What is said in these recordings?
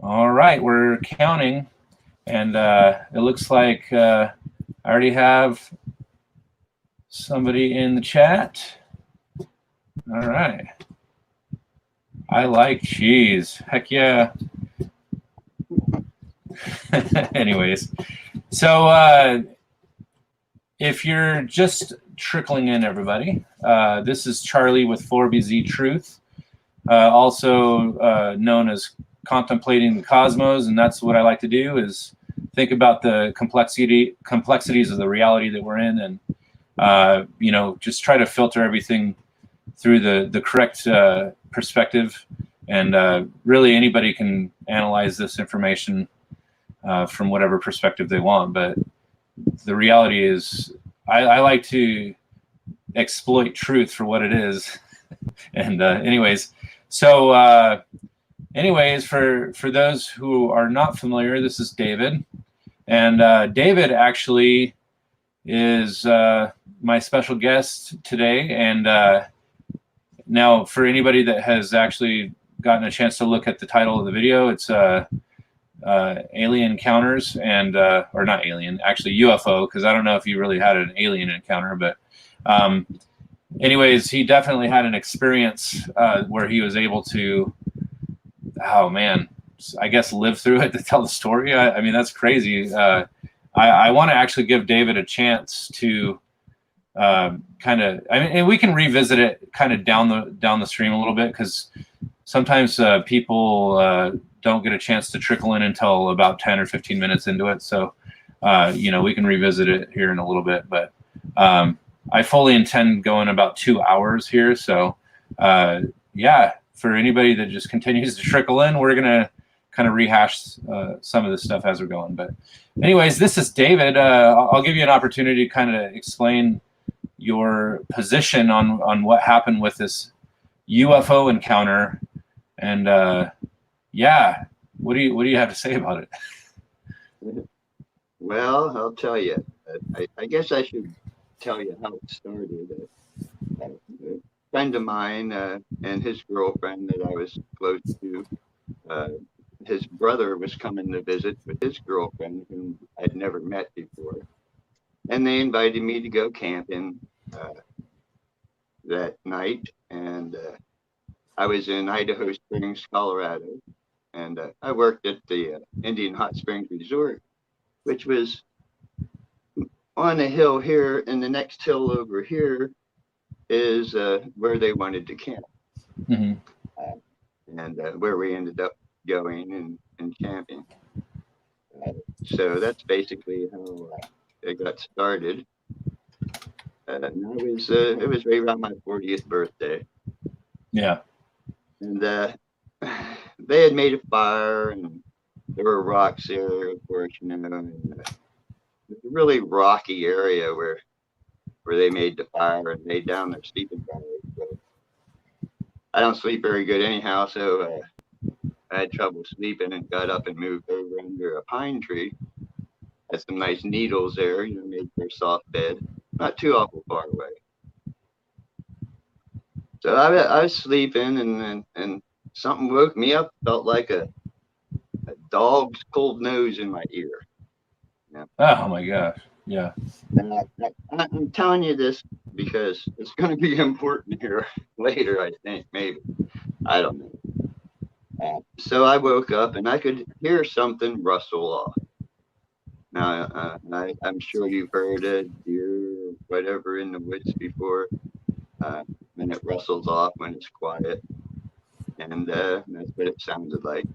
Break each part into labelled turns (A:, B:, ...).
A: All right, we're counting, and it looks like I already have somebody in the chat. All right. I like cheese. Heck yeah. Anyways, so if you're just trickling in, everybody, this is Charlie with 4BZ Truth, also known as Contemplating the Cosmos, and that's what I like to do is think about the complexities of the reality that we're in, and you know, just try to filter everything through the correct perspective. And really, anybody can analyze this information from whatever perspective they want. But the reality is, I like to exploit truth for what it is. And anyways, so anyways, for those who are not familiar, this is David. And David actually is my special guest today. And now, for anybody that has actually gotten a chance to look at the title of the video, it's Alien Encounters, and or not alien, actually UFO, because I don't know if you really had an alien encounter, but anyways, he definitely had an experience where he was able to, oh man, I guess live through it to tell the story. I mean, that's crazy. I want to actually give David a chance to kind of, I mean, and we can revisit it kind of down the stream a little bit, because sometimes people don't get a chance to trickle in until about 10 or 15 minutes into it. So, you know, we can revisit it here in a little bit, but I fully intend going about 2 hours here. So, yeah, for anybody that just continues to trickle in, we're going to kind of rehash some of this stuff as we're going. But anyways, this is David. I'll give you an opportunity to kind of explain your position on what happened with this UFO encounter. And yeah, what do you have to say about it?
B: Well, I'll tell you. I guess I should tell you how it started. A friend of mine and his girlfriend that I was close to, his brother was coming to visit with his girlfriend, whom I'd never met before. And they invited me to go camping that night. And I was in Idaho Springs, Colorado. And I worked at the Indian Hot Springs Resort, which was on a hill here, and the next hill over here is where they wanted to camp. Mm-hmm. And where we ended up going and camping. So that's basically how it got started. And it was right around my 40th birthday.
A: Yeah.
B: And they had made a fire, and there were rocks there, of course, you know. And, it's a really rocky area where they made the fire and laid down their sleeping bags. So I don't sleep very good anyhow, so I had trouble sleeping and got up and moved over under a pine tree. Had some nice needles there, you know, made for a soft bed, not too awful far away. So I was sleeping, and something woke me up. Felt like a dog's cold nose in my ear. Yeah.
A: Oh my gosh! Yeah.
B: And I'm telling you this because it's going to be important here later. I think maybe I don't know. So I woke up and I could hear something rustle off. Now I'm sure you've heard a deer or whatever in the woods before. When it rustles off when it's quiet, and that's what it sounded like.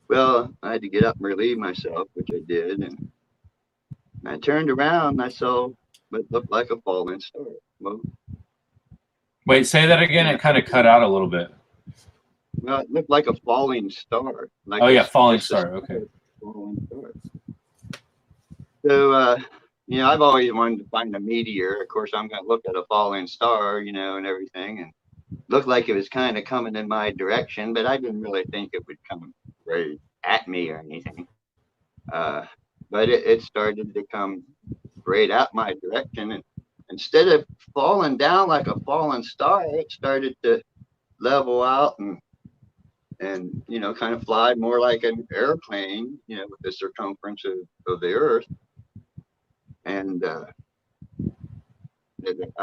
B: Well, I had to get up and relieve myself, which I did, and I turned around and I saw what looked like a falling star. Well,
A: wait, say that again. It kind of cut out a little bit.
B: Well, it looked like a falling star. Like
A: oh yeah, falling star. Okay.
B: Falling star. So you know, I've always wanted to find a meteor. Of course, I'm going to look at a falling star, you know, and everything, and looked like it was kind of coming in my direction, but I didn't really think it would come right at me or anything. But it started to come right at my direction, and instead of falling down like a falling star, it started to level out and and you know, kind of fly more like an airplane, you know, with the circumference of the Earth. And I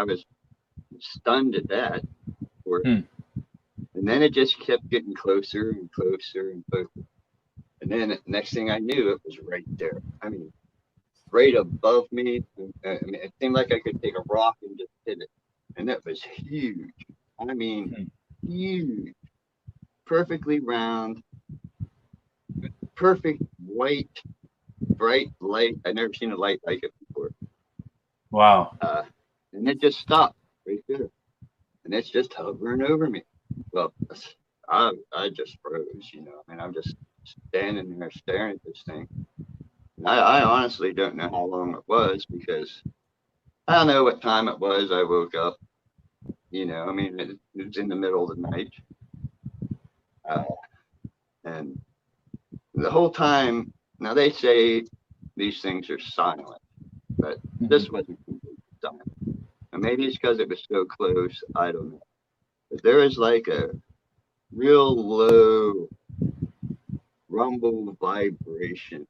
B: was stunned at that.
A: Hmm.
B: And then it just kept getting closer and closer and closer. And then next thing I knew, it was right there. I mean, right above me. I mean, it seemed like I could take a rock and just hit it. And that was huge. I mean, huge. Perfectly round, perfect white, bright light. I've never seen a light like it before.
A: Wow.
B: And it just stopped right there. And it's just hovering over me. Well, I just froze, you know. I mean, I'm just standing there staring at this thing. I honestly don't know how long it was because I don't know what time it was. I woke up, you know, I mean, it was in the middle of the night. And the whole time, now they say these things are silent, but this wasn't completely silent. And maybe it's because it was so close. I don't know. But there was like a real low rumble vibration.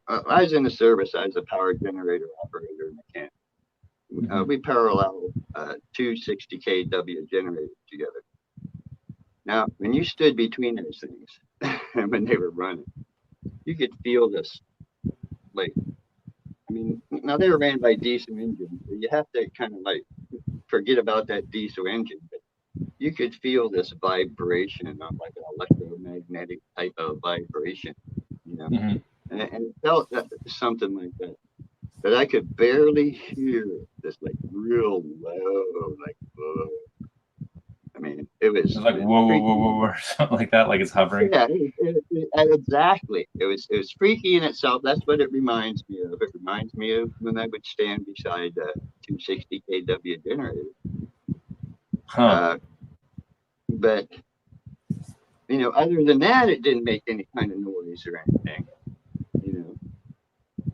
B: I was in the service. I was a power generator operator mechanic. We parallel 260 kW generators together. Now, when you stood between those things and when they were running, you could feel this, like, I mean, now they were ran by diesel engines, so you have to kind of like forget about that diesel engine, but you could feel this vibration, like an electromagnetic type of vibration, you know, and it felt something like that. But I could barely hear this, like real low, like whoa. I mean, it was
A: like whoa, whoa, whoa, whoa, or something like that, like it's hovering.
B: Yeah, exactly. It was freaky in itself. That's what it reminds me of. It reminds me of when I would stand beside a 260 kW generator. But you know, other than that, it didn't make any kind of noise or anything. You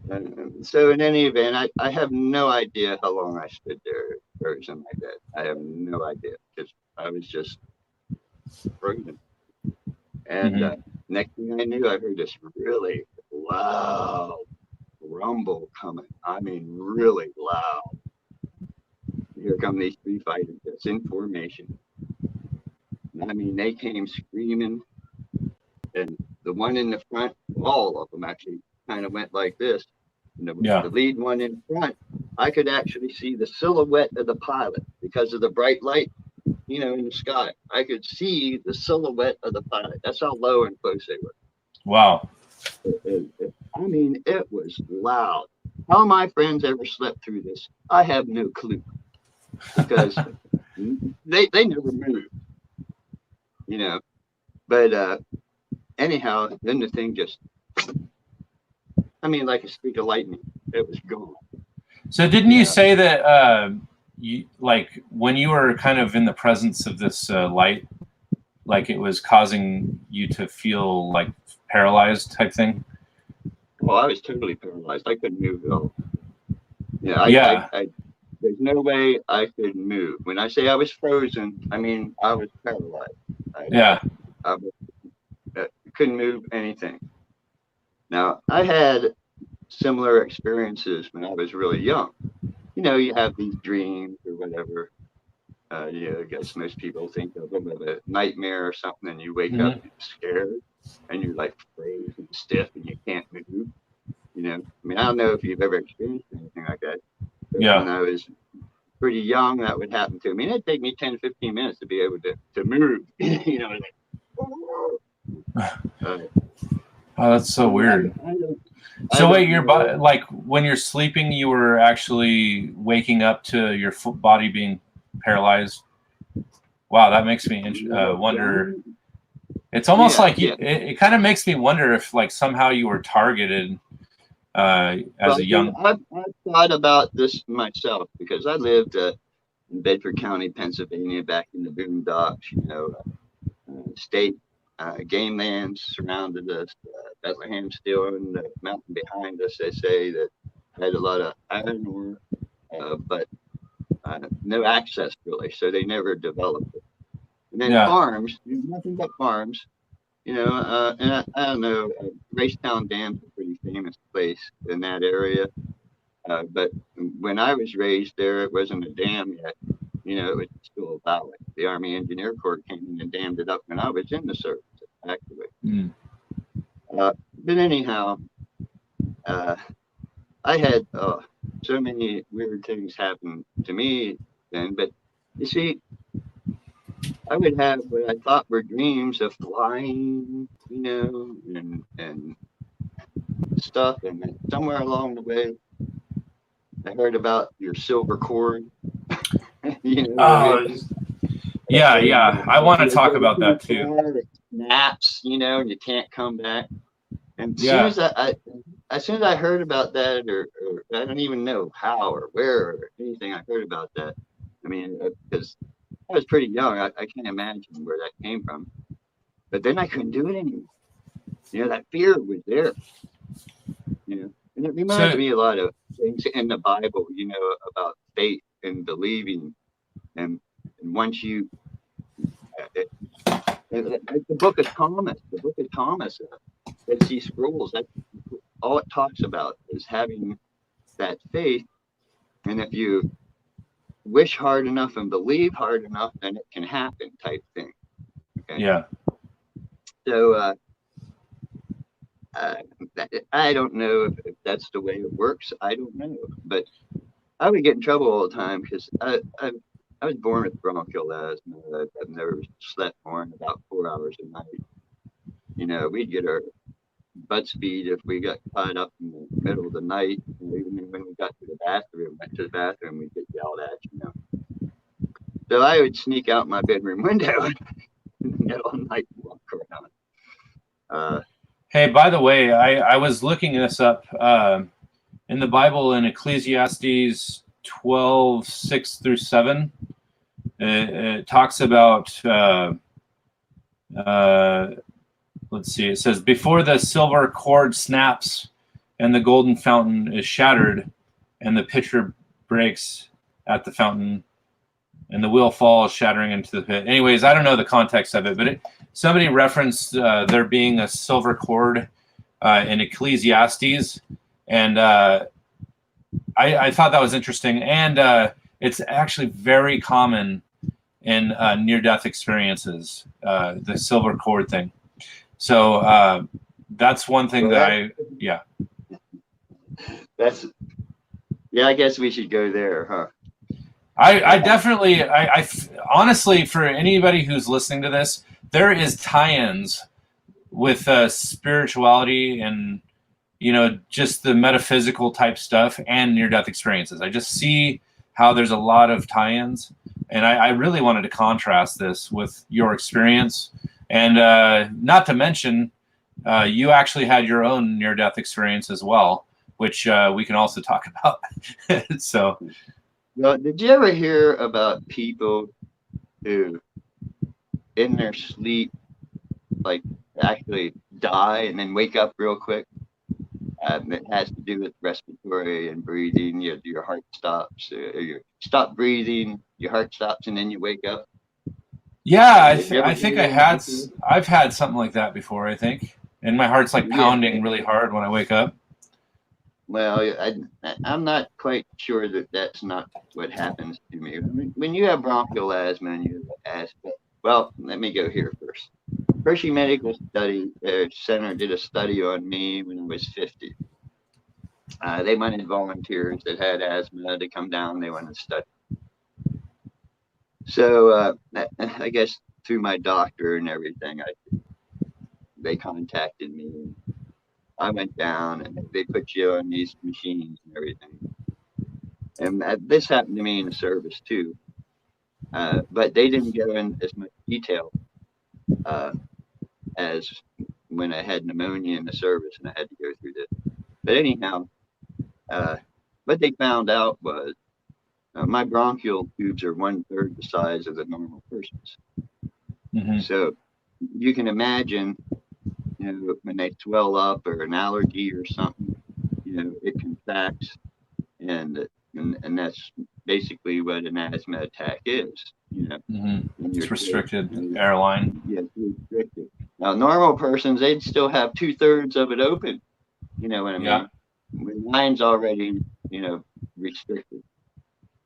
B: know. So in any event, I have no idea how long I stood there or something like that. I have no idea because I was just frozen. And next thing I knew, I heard this really loud rumble coming. I mean, really loud. Here come these three fighters jets in formation. I mean, they came screaming, and the one in the front, all of them actually kind of went like this. And the lead one in front, I could actually see the silhouette of the pilot because of the bright light, you know, in the sky. I could see the silhouette of the pilot. That's how low and close they were.
A: Wow.
B: I mean, it was loud. How my friends ever slept through this, I have no clue. Because they never moved, you know. But anyhow, then the thing just, I mean, like a streak of lightning, it was gone.
A: So didn't you say that you, like when you were kind of in the presence of this light, like it was causing you to feel like paralyzed type thing?
B: Well, I was totally paralyzed. I couldn't move at all. Yeah, there's no way I could move. When I say I was frozen, I mean I was paralyzed. I couldn't move anything. Now, I had similar experiences when I was really young. You know, you have these dreams or whatever. You know, I guess most people think of them as a nightmare or something, and you wake up and you're scared and you're like frozen stiff and you can't move. You know, I mean, I don't know if you've ever experienced anything like that. But when I was pretty young, that would happen to me. And it'd take me 10, 15 minutes to be able to move. You know, like,
A: oh, that's so weird. So wait, your body, like when you're sleeping, you were actually waking up to your body being paralyzed. Wow, that makes me wonder. It's almost like it kind of makes me wonder if like somehow you were targeted as a young.
B: I've thought about this myself because I lived in Bedford County, Pennsylvania, back in the boondocks. You know, state game lands surrounded us. Bethlehem still in the mountain behind us. They say that had a lot of iron ore, but no access really, so they never developed it. And then
A: Yeah.
B: farms, nothing but farms. And I don't know, Racetown Dam's a pretty famous place in that area. But when I was raised there, it wasn't a dam yet. It was still a valley. The Army Engineer Corps came in and dammed it up when I was in the service, actually.
A: Mm.
B: But anyhow, I had so many weird things happen to me then. But you see, I would have what I thought were dreams of flying, and stuff. And then somewhere along the way, I heard about your silver cord.
A: Oh, yeah,
B: And
A: yeah. I want to
B: you
A: talk
B: go
A: about
B: too
A: that too.
B: far, it snaps, and you can't come back. And
A: Yeah.
B: as soon as I heard about that, or I don't even know how or where or anything, I heard about that. I mean, because I was pretty young, I can't imagine where that came from. But then I couldn't do it anymore. That fear was there. And it reminds
A: So
B: me a lot of things in the Bible, about faith and believing. And once you, the book of Thomas, Dead Sea Scrolls, that's all it talks about is having that faith. And if you wish hard enough and believe hard enough, then it can happen type thing. Okay.
A: yeah.
B: So I don't know if that's the way it works. I don't know. But I would get in trouble all the time because I was born with bronchial asthma. I've never slept more than about 4 hours a night. We'd get our butts beat if we got caught up in the middle of the night. Even when we went to the bathroom, we'd get yelled at. So I would sneak out my bedroom window in the middle of the night and walk around.
A: Hey, by the way, I was looking this up in the Bible in Ecclesiastes 12:6-7. It talks about let's see. It says, before the silver cord snaps and the golden fountain is shattered and the pitcher breaks at the fountain and the wheel falls shattering into the pit. Anyways, I don't know the context of it, but somebody referenced there being a silver cord in Ecclesiastes. And I thought that was interesting. And it's actually very common in near-death experiences, the silver cord thing. So that's one thing I
B: guess we should go there, huh?
A: I definitely, honestly, for anybody who's listening to this, there is tie-ins with spirituality and, just the metaphysical type stuff and near-death experiences. I just see how there's a lot of tie-ins, and I really wanted to contrast this with your experience. And not to mention, you actually had your own near-death experience as well, which we can also talk about. So,
B: well, did you ever hear about people who, in their sleep, like actually die and then wake up real quick? It has to do with respiratory and breathing. Your heart stops. You stop breathing, your heart stops, and then you wake up.
A: Yeah, I think I've had something like that before, I think. And my heart's like pounding really hard when I wake up.
B: Well, I'm not quite sure that that's not what happens to me. When you have bronchial asthma and you have asthma, well, let me go here first. Hershey Medical Center did a study on me when I was 50. They wanted volunteers that had asthma to come down. They wanted to study. So I guess through my doctor and everything, they contacted me. I went down and they put you on these machines and everything. And this happened to me in the service too. But they didn't go in as much detail as when I had pneumonia in the service and I had to go through this. But anyhow, what they found out was my bronchial tubes are 1/3 the size of the normal person's.
A: Mm-hmm.
B: So you can imagine, when they swell up or an allergy or something, it contracts, and that's basically what an asthma attack is. you know,
A: Mm-hmm.
B: in your
A: It's restricted
B: and,
A: airline.
B: yeah, restricted. Now, normal persons, they'd still have 2/3 of it open. You know what I
A: Yeah.
B: mean? When mine's already, restricted.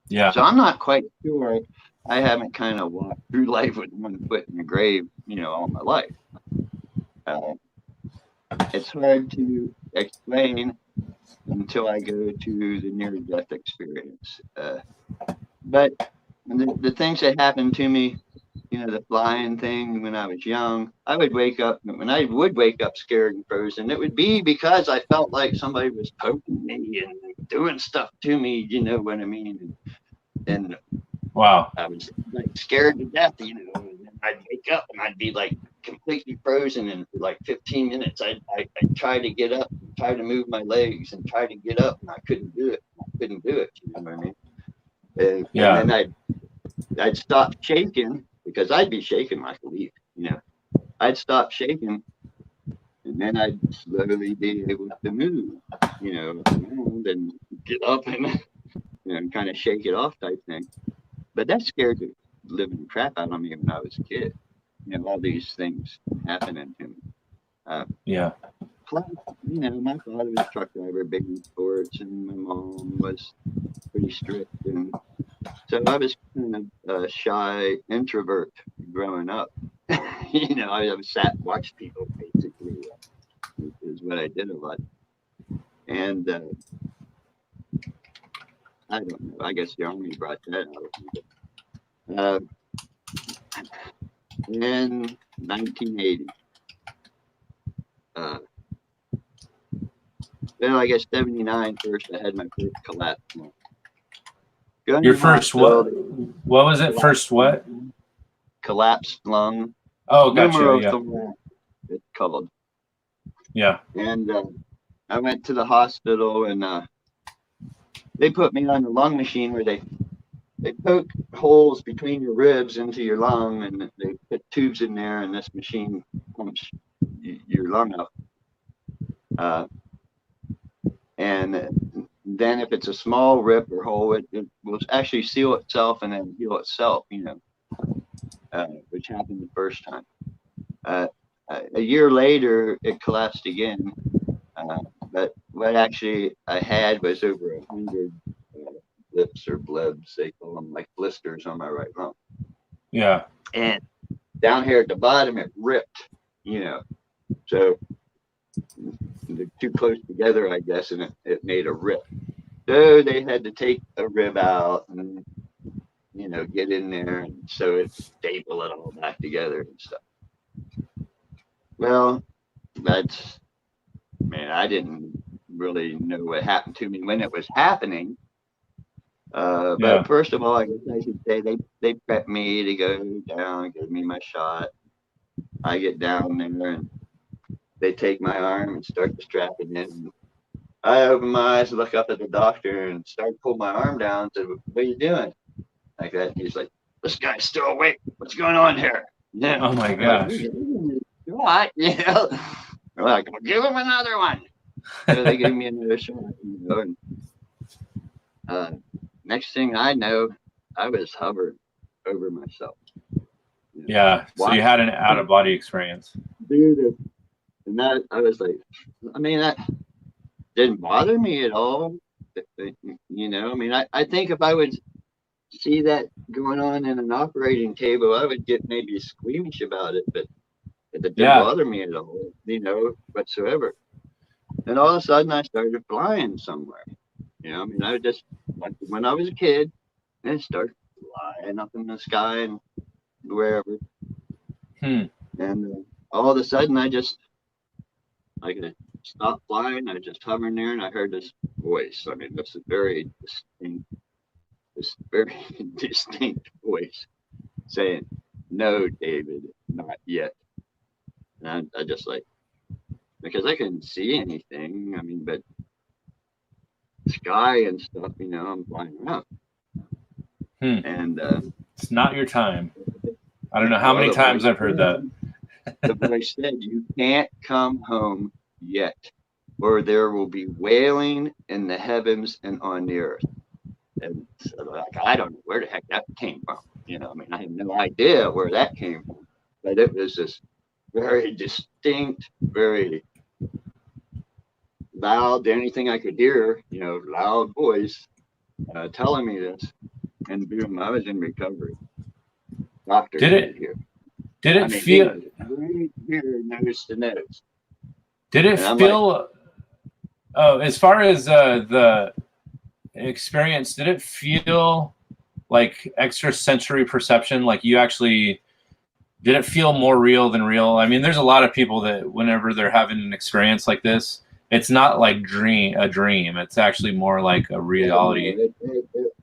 A: Yeah.
B: So I'm not quite sure. I haven't kind of walked through life with one foot in the grave, all my life. It's hard to explain until I go to the near-death experience. But the things that happened to me, the flying thing when I was young, I would wake up, when I would wake up scared and frozen, it would be because I felt like somebody was poking me and doing stuff to me, you know what I mean? And
A: Wow.
B: I was like scared to death, and then I'd wake up and I'd be like completely frozen. And for like 15 minutes, I'd try to get up and try to move my legs and try to get up, and I couldn't do it. You know what I mean? And
A: Yeah.
B: then I'd stop shaking because I'd be shaking like a leaf, I'd stop shaking, and then I'd slowly be able to move, around and get up and kind of shake it off type thing. But that scared the living crap out of me when I was a kid. All these things happening to me.
A: Yeah.
B: Plus, my father was a truck driver, big in sports, and my mom was pretty strict. And so I was kind of a shy introvert growing up. I sat and watched people basically, is what I did a lot. And I don't know, I guess the Army brought that out of me. In 1980, well, I guess 79 first, I had my first collapse. Going
A: Your
B: to the
A: first
B: hospital.
A: what was it? First what?
B: Collapsed lung.
A: Oh, gotcha.
B: Numero
A: Yeah.
B: thorax, it's called.
A: Yeah.
B: And I went to the hospital, and they put me on the lung machine where they poke holes between your ribs into your lung, and they put tubes in there, and this machine pumps your lung up. And then if it's a small rip or hole, it will actually seal itself and then heal itself, which happened the first time. A year later, it collapsed again. But what actually I had was over 100 blips or blebs, they call them, like blisters on my right lung.
A: Yeah.
B: And down here at the bottom, it ripped, so they're too close together, I guess, and it made a rip. So they had to take a rib out and, get in there and sew it, staple it all back together and stuff. Well, I didn't really know what happened to me when it was happening. But first of all, I guess I should say they prepped me to go down, give me my shot. I get down there and they take my arm and start to strap it in. I open my eyes, look up at the doctor, and start pulling my arm down. Said, "What are you doing?" Like that. He's like, "This guy's still awake. What's going on here?" Yeah.
A: Oh my gosh.
B: What? They're like, "Well, give him another one." So they gave me another shot. And, next thing I know, I was hovering over myself.
A: Yeah. So you had an out of body experience.
B: Dude, and that I was like, that didn't bother me at all. I think if I would see that going on in an operating table, I would get maybe squeamish about it, but it didn't bother me at all, whatsoever. And all of a sudden, I started flying somewhere. I would just, like when I was a kid, and start flying up in the sky and wherever. And all of a sudden, I could stop flying. I was just hovering there, and I heard this voice. This is very distinct voice saying, "No, David, not yet." And I just because I couldn't see anything. But sky and stuff, I'm flying around. And
A: it's not your time. I don't know how many times I've heard that.
B: The voice said, "You can't come home yet, or there will be wailing in the heavens and on the earth." And so, I don't know where the heck that came from. You know, I mean, I have no idea where that came from, but it was this very distinct, very loud, anything I could hear, you know, loud voice telling me this. And boom, I was in recovery. Doctor's
A: Did
B: right
A: it
B: here.
A: did
B: I
A: it
B: mean, he
A: feel
B: was right here, nose to nose.
A: did it
B: And I'm like,
A: feel as far as the experience, did it feel like extrasensory perception, like you actually did it feel more real than real? I mean, there's a lot of people that whenever they're having an experience like this, it's not like a dream. It's actually more like a
B: yeah, no,
A: reality.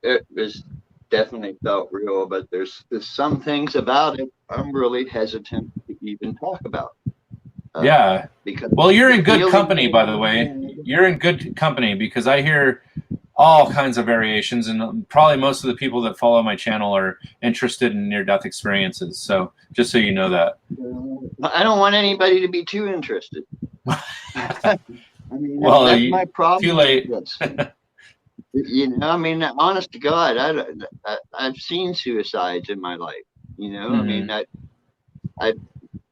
B: it was definitely felt real, but there's some things about it I'm really hesitant to even talk about.
A: Yeah.
B: Because
A: Well, you're
B: the
A: in good
B: feeling
A: company,
B: that
A: by the way.
B: I had,
A: You're in good company because I hear all kinds of variations, and probably most of the people that follow my channel are interested in near-death experiences. So just so you know that.
B: I don't want anybody to be too interested. I mean,
A: Well,
B: that's my
A: too
B: problem with
A: late.
B: this. You know, I mean, honest to God, I've seen suicides in my life. You know, I mean, I've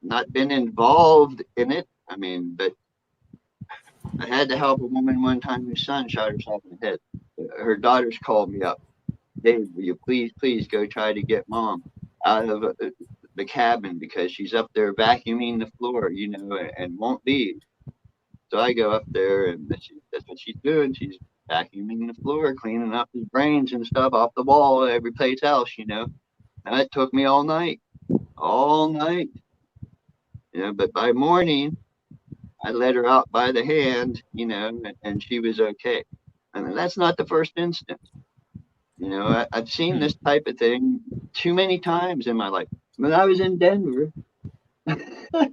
B: not been involved in it. I mean, but I had to help a woman one time whose son shot herself in the head. Her daughters called me up. Dave, will you please go try to get mom out of the cabin because she's up there vacuuming the floor, you know, and won't leave. So I go up there, and that's what she's doing. She's vacuuming the floor, cleaning up his brains and stuff off the wall, every place else, you know. And it took me all night, you know. But by morning, I let her out by the hand, you know, and she was okay. And that's not the first instance. You know, I've seen this type of thing too many times in my life. When I was in Denver, I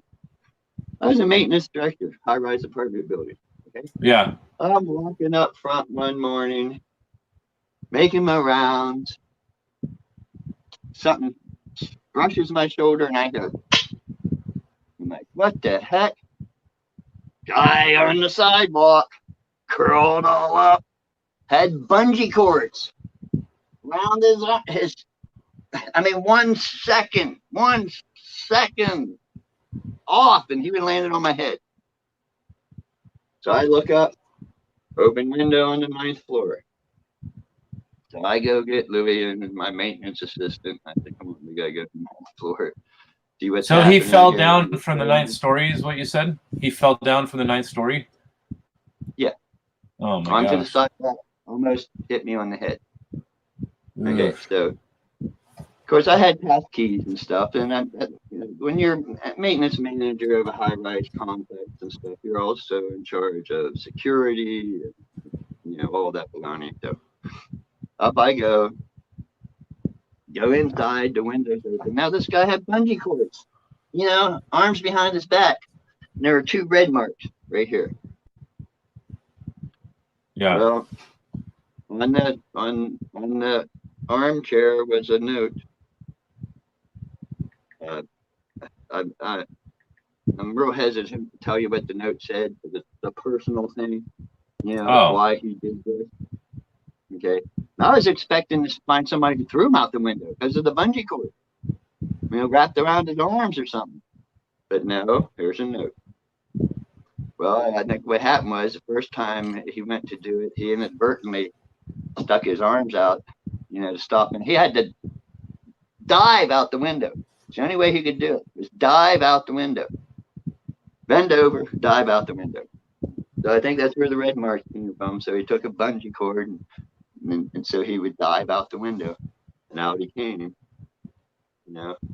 B: was a maintenance director, high-rise apartment building. Okay,
A: Yeah.
B: I'm walking up front one morning, making my rounds. Something brushes my shoulder, and I go, I'm like, what the heck? Guy on the sidewalk, curled all up, had bungee cords around his. I mean, 1 second off, and he would land it on my head. So I look up, open window on the 9th floor. So I go get Louis and my maintenance assistant. I said, come on, we gotta go to the 9th floor. See what's
A: So he
B: happening
A: fell
B: here.
A: down from the 9th story, is what you said? He fell down from the 9th story?
B: Yeah.
A: Oh my
B: Onto the
A: gosh.
B: sidewalk, almost hit me on the head.
A: Ugh.
B: Okay, so of course I had pass keys and stuff, and when you're a maintenance manager of a high-rise complex and stuff, you're also in charge of security, and, you know, all that baloney. So up I go inside, the windows open. Now this guy had bungee cords, you know, arms behind his back. And there were 2 red marks right here.
A: Yeah.
B: Well, on the armchair was a note. I'm real hesitant to tell you what the note said because it's a personal thing, you know,
A: Oh.
B: why he did this. Okay. I was expecting to find somebody who threw him out the window because of the bungee cord, you know, wrapped around his arms or something. But no, here's a note. Well, I think what happened was the first time he went to do it, he inadvertently stuck his arms out, you know, to stop him. He had to dive out the window. It's the only way he could do it was dive out the window, bend over, dive out the window. So I think that's where the red mark came from. So he took a bungee cord, and so he would dive out the window, and out he came. You know, I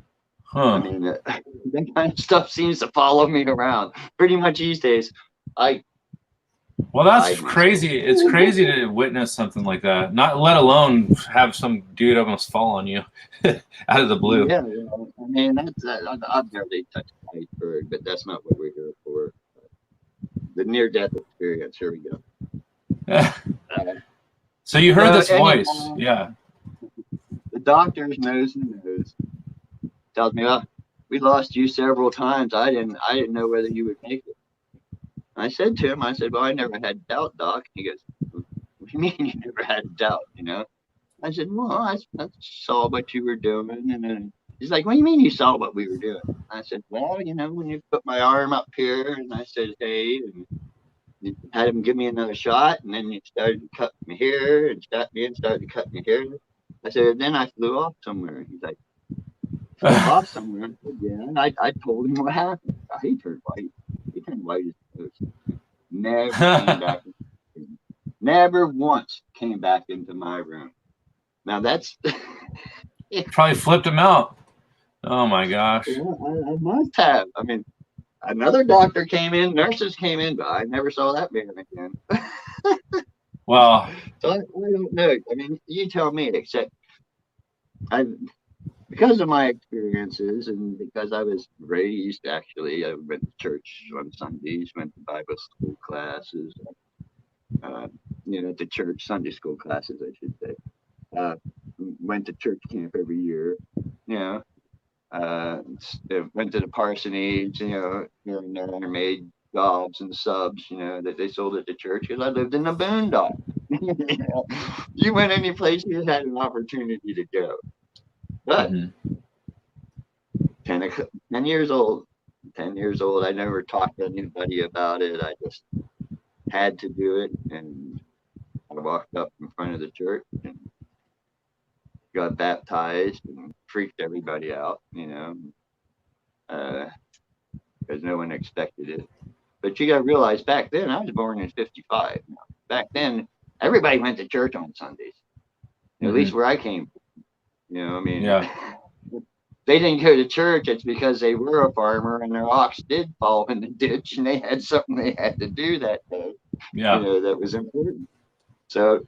A: Huh.
B: mean, that kind of stuff seems to follow me around pretty much these days.
A: Well, that's
B: hide myself.
A: crazy. It's crazy to witness something like that. Not let alone have some dude almost fall on you out of the blue.
B: Yeah, well, I mean, that's I've barely touched the iceberg, but that's not what we're here for. The near-death experience. Here we go.
A: So you heard this
B: anyhow,
A: voice. Yeah.
B: The doctor's nose and nose tells me, well, we lost you several times. I didn't know whether you would make it. I said to him, I said, well, I never had doubt, doc. He goes, what do you mean you never had doubt, you know? I said, well, I saw what you were doing. And then he's like, what do you mean you saw what we were doing? I said, well, when you put my arm up here, and I said, hey, and you had him give me another shot, and then you started to cut me here, and started to cut me here. I said, then I flew off somewhere. He's like, flew off somewhere? I said, yeah. And I told him what happened. He turned white. He turned white as a ghost. Never came back. Never once came back into my room. Now that's
A: Probably flipped him out. Oh my gosh.
B: I must have. I mean, another doctor came in, nurses came in, but I never saw that man again.
A: Well,
B: so I don't know. I mean, you tell me. Except because of my experiences and because I was raised, actually, I went to church on Sundays, went to Bible school classes, to church Sunday school classes, I should say. Went to church camp every year. Went to the parsonage, here and there, and made gobs and subs, that they sold at the church because I lived in the boondock. You went any place you had an opportunity to go. But 10 years old, I never talked to anybody about it. I just had to do it, and I walked up in front of the church and got baptized and freaked everybody out, because no one expected it. But you got to realize back then, I was born in 55. Back then, everybody went to church on Sundays, at least where I came from. They didn't go to church, it's because they were a farmer and their ox did fall in the ditch and they had something they had to do that day, that was important. So,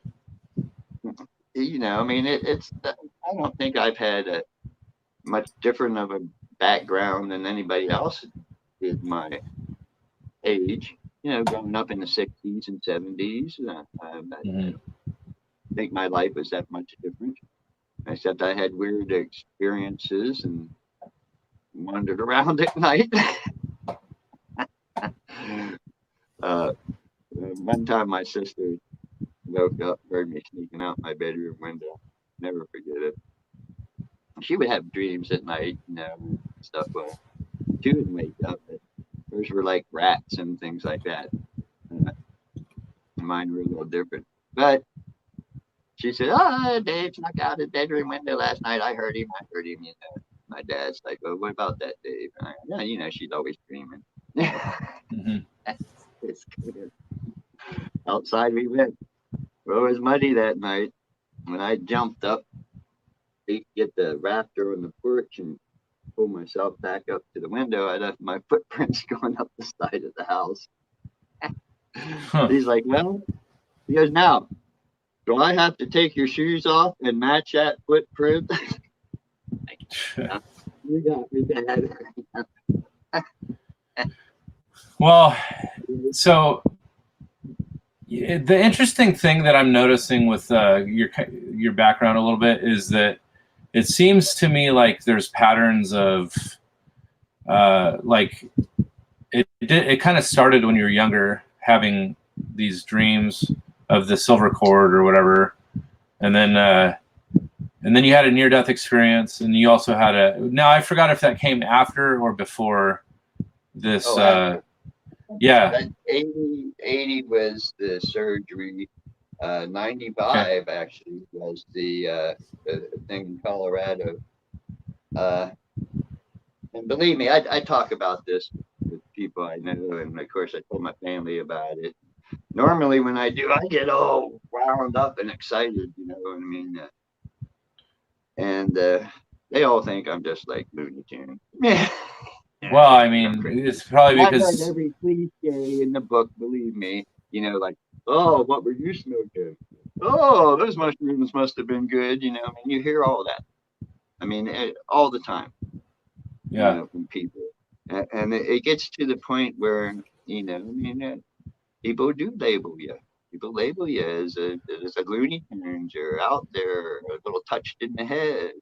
B: it's, I don't think I've had a much different of a background than anybody else did my age, growing up in the 60s and 70s. I don't think my life was that much different, except I had weird experiences and wandered around at night. One time my sister woke up, heard me sneaking out my bedroom window. Never forget it. She would have dreams at night, stuff. Well, she would wake up. Hers were like rats and things like that. Mine were a little different. But she said, "Oh, Dave snuck out his bedroom window last night. I heard him. My dad's like, "Well, what about that, Dave?" And yeah, she's always dreaming. It's good. Outside we went. Well, it was muddy that night. When I jumped up to get the rafter on the porch and pull myself back up to the window, I left my footprints going up the side of the house. He's like, well, he goes, now, do I have to take your shoes off and match that footprint? You got me, Dad.
A: Well, so the interesting thing that I'm noticing with your background a little bit is that it seems to me like there's patterns of like it kind of started when you were younger, having these dreams of the silver cord or whatever, and then you had a near-death experience, and you also had now I forgot if that came after or before this. Yeah.
B: 80 was the surgery. 95 actually was the thing in Colorado. And believe me, I talk about this with people I know, and of course I told my family about it. Normally when I do, I get all wound up and excited, you know what I mean? And they all think I'm just like Looney Tunes.
A: Well, I mean, it's probably because
B: I've heard every cliche in the book, believe me, like, oh, what were you smoking? Oh, those mushrooms must have been good, I mean, you hear all that. I mean, all the time. From people. And it gets to the point where, people do label you. People label you as a Looney Tunes. You're out there, a little touched in the head.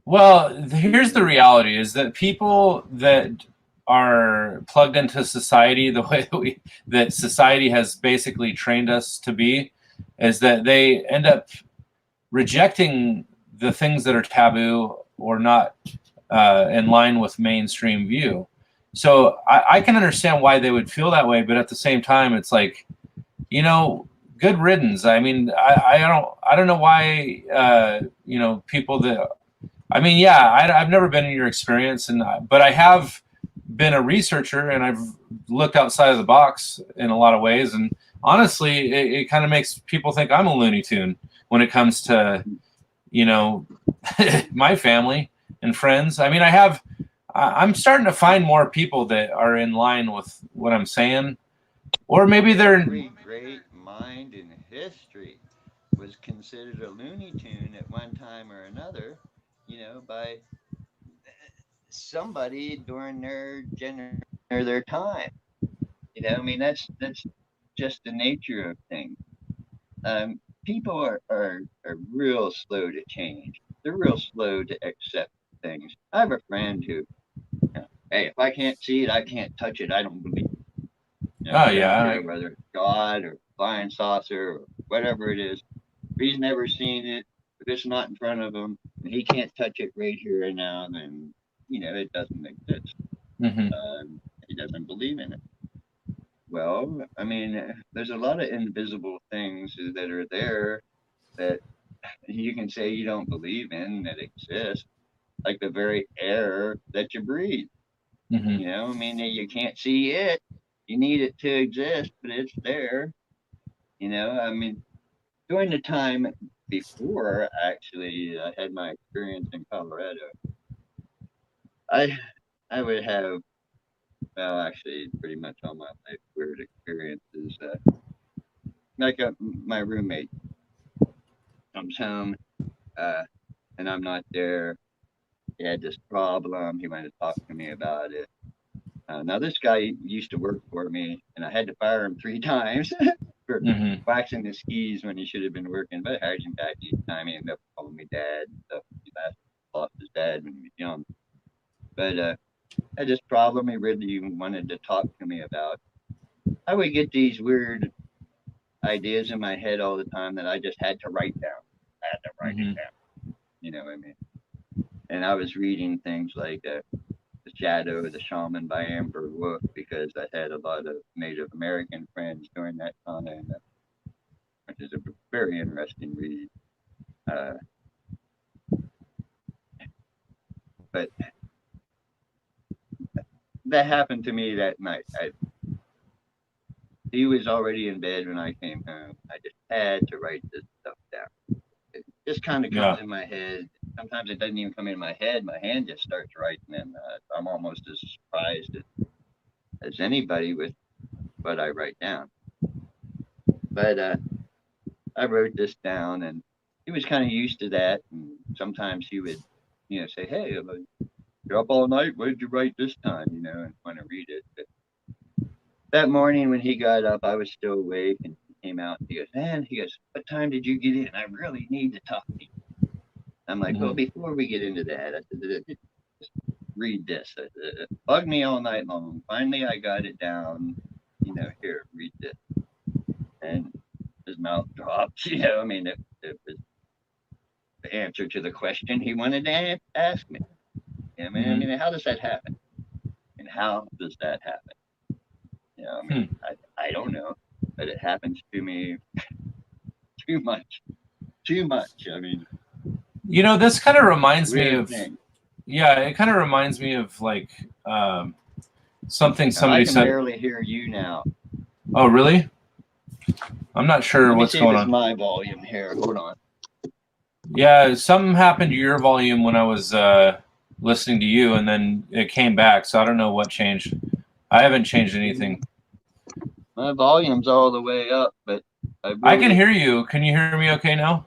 A: Well, here's the reality: is that people that are plugged into society the way that society has basically trained us to be, is that they end up rejecting the things that are taboo or not in line with mainstream view. So I can understand why they would feel that way, but at the same time, it's like, you know, good riddance. I mean, I don't know why, you know, people that, I mean, yeah, I've never been in your experience, but I have been a researcher and I've looked outside of the box in a lot of ways. And honestly, it kind of makes people think I'm a Looney Tune when it comes to, you know, my family and friends. I mean, I'm starting to find more people that are in line with what I'm saying, or maybe they're.
C: Every great mind in history was considered a Looney Tune at one time or another, by somebody during their or their time. I mean, that's just the nature of things. People are real slow to change. They're real slow to accept things. I have a friend who, hey, if I can't see it, I can't touch it. I don't believe.
A: Oh
C: I don't
A: yeah,
C: care whether it's God or flying saucer or whatever it is. If he's never seen it, if it's not in front of him, and he can't touch it right here and now, then it doesn't exist.
A: mm-hmm.
C: He doesn't believe in it. Well, I mean, there's a lot of invisible things that are there that you can say you don't believe in that exist, like the very air that you breathe.
A: Mm-hmm.
C: I mean, you can't see it. You need it to exist, but it's there. I mean, during the time before actually I had my experience in Colorado, I I would have, well, actually pretty much all my life weird experiences. My roommate comes home, uh, and I'm not there. He had this problem. He wanted to talk to me about it. Now this guy used to work for me, and I had to fire him 3 times for
A: Mm-hmm.
C: waxing his skis when he should have been working. But I hired him back each time. He ended up calling me dad and stuff. He lost his dad when he was young. But I had this problem he really wanted to talk to me about. I would get these weird ideas in my head all the time that I just had to write down. I had to write it
A: Mm-hmm.
C: down. You know what I mean? And I was reading things like The Shadow of the Shaman by Amber Wolf because I had a lot of Native American friends during that time, which is a very interesting read. Uh, but that happened to me that night. He was already in bed when I came home. I just had to write this stuff down. It just kind of comes
A: Yeah.
C: in my head. Sometimes it doesn't even come in my head. My hand just starts writing, and I'm almost as surprised as anybody with what I write down. But I wrote this down, and he was kind of used to that. And sometimes he would, say, "Hey, you're up all night. What did you write this time?" And want to read it. But that morning when he got up, I was still awake, and he came out. And he goes, "Man," he goes, "what time did you get in? I really need to talk to you." I'm like, "Well,
A: Mm-hmm.
C: before we get into that, I said, just read this." It bugged me all night long. Finally, I got it down. Here, read this. And his mouth dropped. I mean, it was the answer to the question he wanted to ask me. I
A: Mm-hmm.
C: mean, how does that happen? And how does that happen? I
A: Hmm.
C: mean, I don't know, but it happens to me too much, too much. I mean,
A: You know, this kind of reminds me
C: weird
A: of,
C: thing.
A: yeah, it kind of reminds me of like something
C: Now, I
A: somebody
C: can
A: said.
C: barely hear you now.
A: Oh, really? I'm not sure
C: Let me
A: what's
C: see if
A: going
C: it's
A: on.
C: my volume here. Hold on.
A: Yeah, something happened to your volume when I was listening to you, and then it came back. So I don't know what changed. I haven't changed anything.
C: My volume's all the way up, but I
A: I can
C: really,
A: hear you. Can you hear me okay now?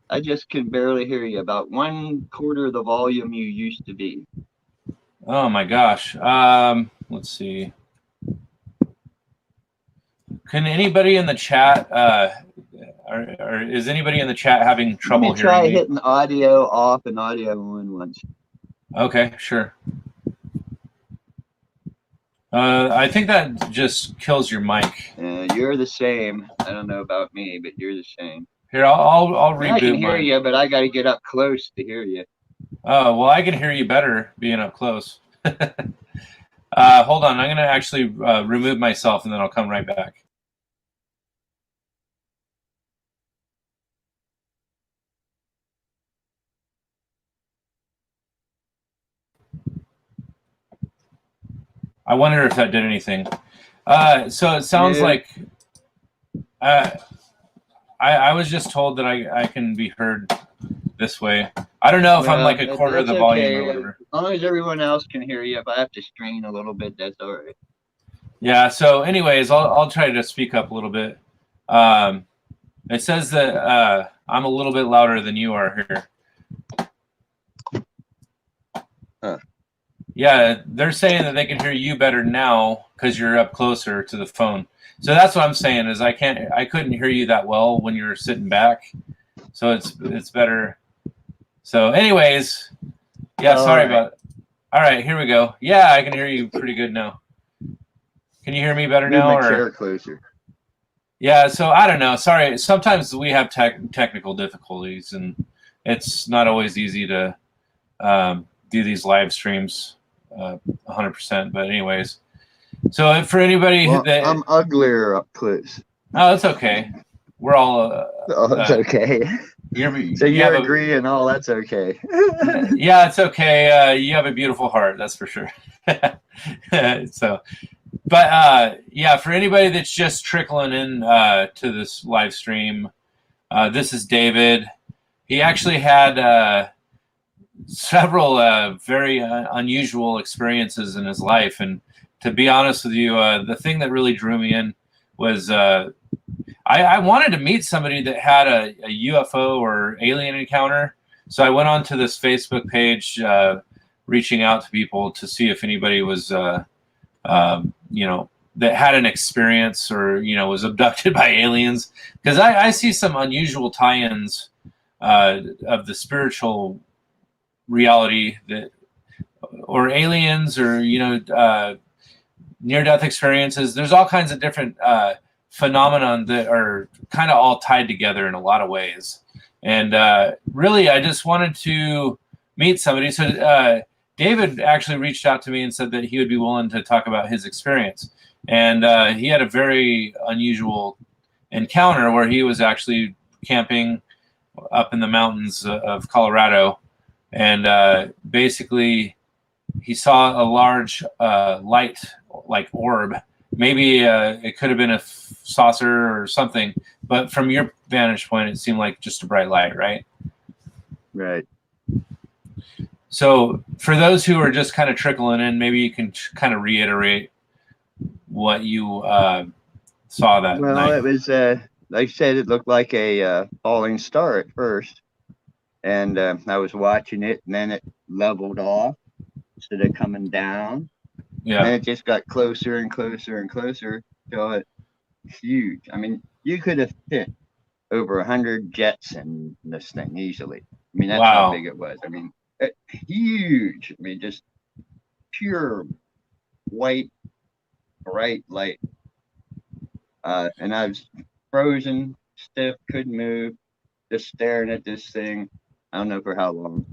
C: I just can barely hear you. About 1/4 of the volume you used to be.
A: Oh my gosh. Let's see. Can anybody in the chat? Is anybody in the chat having
C: Let me
A: trouble hearing
C: try
A: me?
C: hitting audio off and audio on once.
A: Okay, sure. I think that just kills your mic.
C: You're the same. I don't know about me, but you're the same.
A: Here, I'll
C: I mean, I can
A: reboot
C: hear
A: mine.
C: you, but I got to get up close to hear you.
A: Oh, well, I can hear you better being up close. Hold on, I'm going to actually remove myself, and then I'll come right back. I wonder if that did anything. So it sounds like I was just told that I can be heard this way. I don't know if I'm like a quarter of the volume or whatever.
C: As long as everyone else can hear you, if I have to strain a little bit, that's all right.
A: Yeah. So, anyways, I'll try to speak up a little bit. It says that I'm a little bit louder than you are here.
C: Huh.
A: Yeah, they're saying that they can hear you better now because you're up closer to the phone. So that's what I'm saying is I couldn't hear you that well when you're sitting back. So it's better. So anyways, yeah, sorry about it. All right, here we go. Yeah, I can hear you pretty good now. Can you hear me better
B: Move
A: now?
B: my chair closer.
A: Yeah, so I don't know. Sorry, sometimes we have technical difficulties, and it's not always easy to do these live streams 100%. But anyways, so for anybody that
B: I'm uglier up close.
A: Oh, it's okay. We're all.
B: It's okay. So you're agreeing all that's okay.
A: Yeah, it's okay. You have a beautiful heart, that's for sure. So, but yeah, for anybody that's just trickling in to this live stream, this is David. He actually had several very unusual experiences in his life, and to be honest with you, the thing that really drew me in was I wanted to meet somebody that had a UFO or alien encounter. So I went on to this Facebook page, reaching out to people to see if anybody was, that had an experience or, was abducted by aliens. Because I see some unusual tie-ins of the spiritual reality that, or aliens or, near-death experiences. There's all kinds of different phenomenon that are kind of all tied together in a lot of ways. And really, I just wanted to meet somebody. So David actually reached out to me and said that he would be willing to talk about his experience. And he had a very unusual encounter where he was actually camping up in the mountains of Colorado. And basically, he saw a large light, like orb. Maybe it could have been a saucer or something, but from your vantage point, it seemed like just a bright light, right?
B: Right.
A: So for those who are just kind of trickling in, maybe you can kind of reiterate what you saw that night.
B: Well, it was, like I said, it looked like a falling star at first. And I was watching it, and then it leveled off instead of coming down.
A: Yeah.
B: And it just got closer and closer and closer till it's huge. I mean, you could have fit over 100 jets in this thing easily. I mean, that's how big it was. I mean, huge. I mean, just pure white, bright light. And I was frozen, stiff, couldn't move, just staring at this thing. I don't know for how long.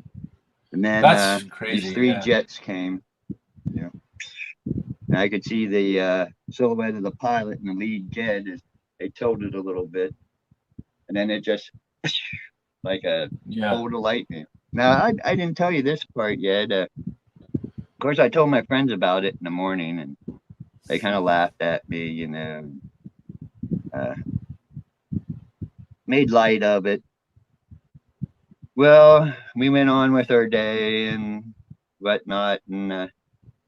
B: And then
A: that's crazy,
B: these three jets came. And I could see the silhouette of the pilot and the lead jet as they tilted a little bit. And then it just like a bolt of lightning. Now, I didn't tell you this part yet. Of course, I told my friends about it in the morning, and they kind of laughed at me, made light of it. Well, we went on with our day and whatnot, and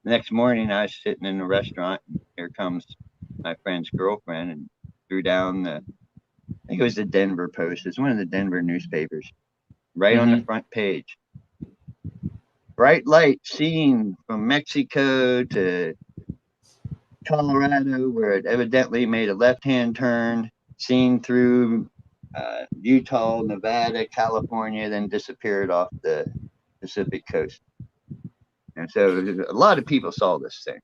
B: next morning, I was sitting in a restaurant, and here comes my friend's girlfriend and threw down I think it was the Denver Post. It's one of the Denver newspapers, right on the front page. Bright light seen from Mexico to Colorado, where it evidently made a left-hand turn, seen through Utah, Nevada, California, then disappeared off the Pacific coast. And so a lot of people saw this thing.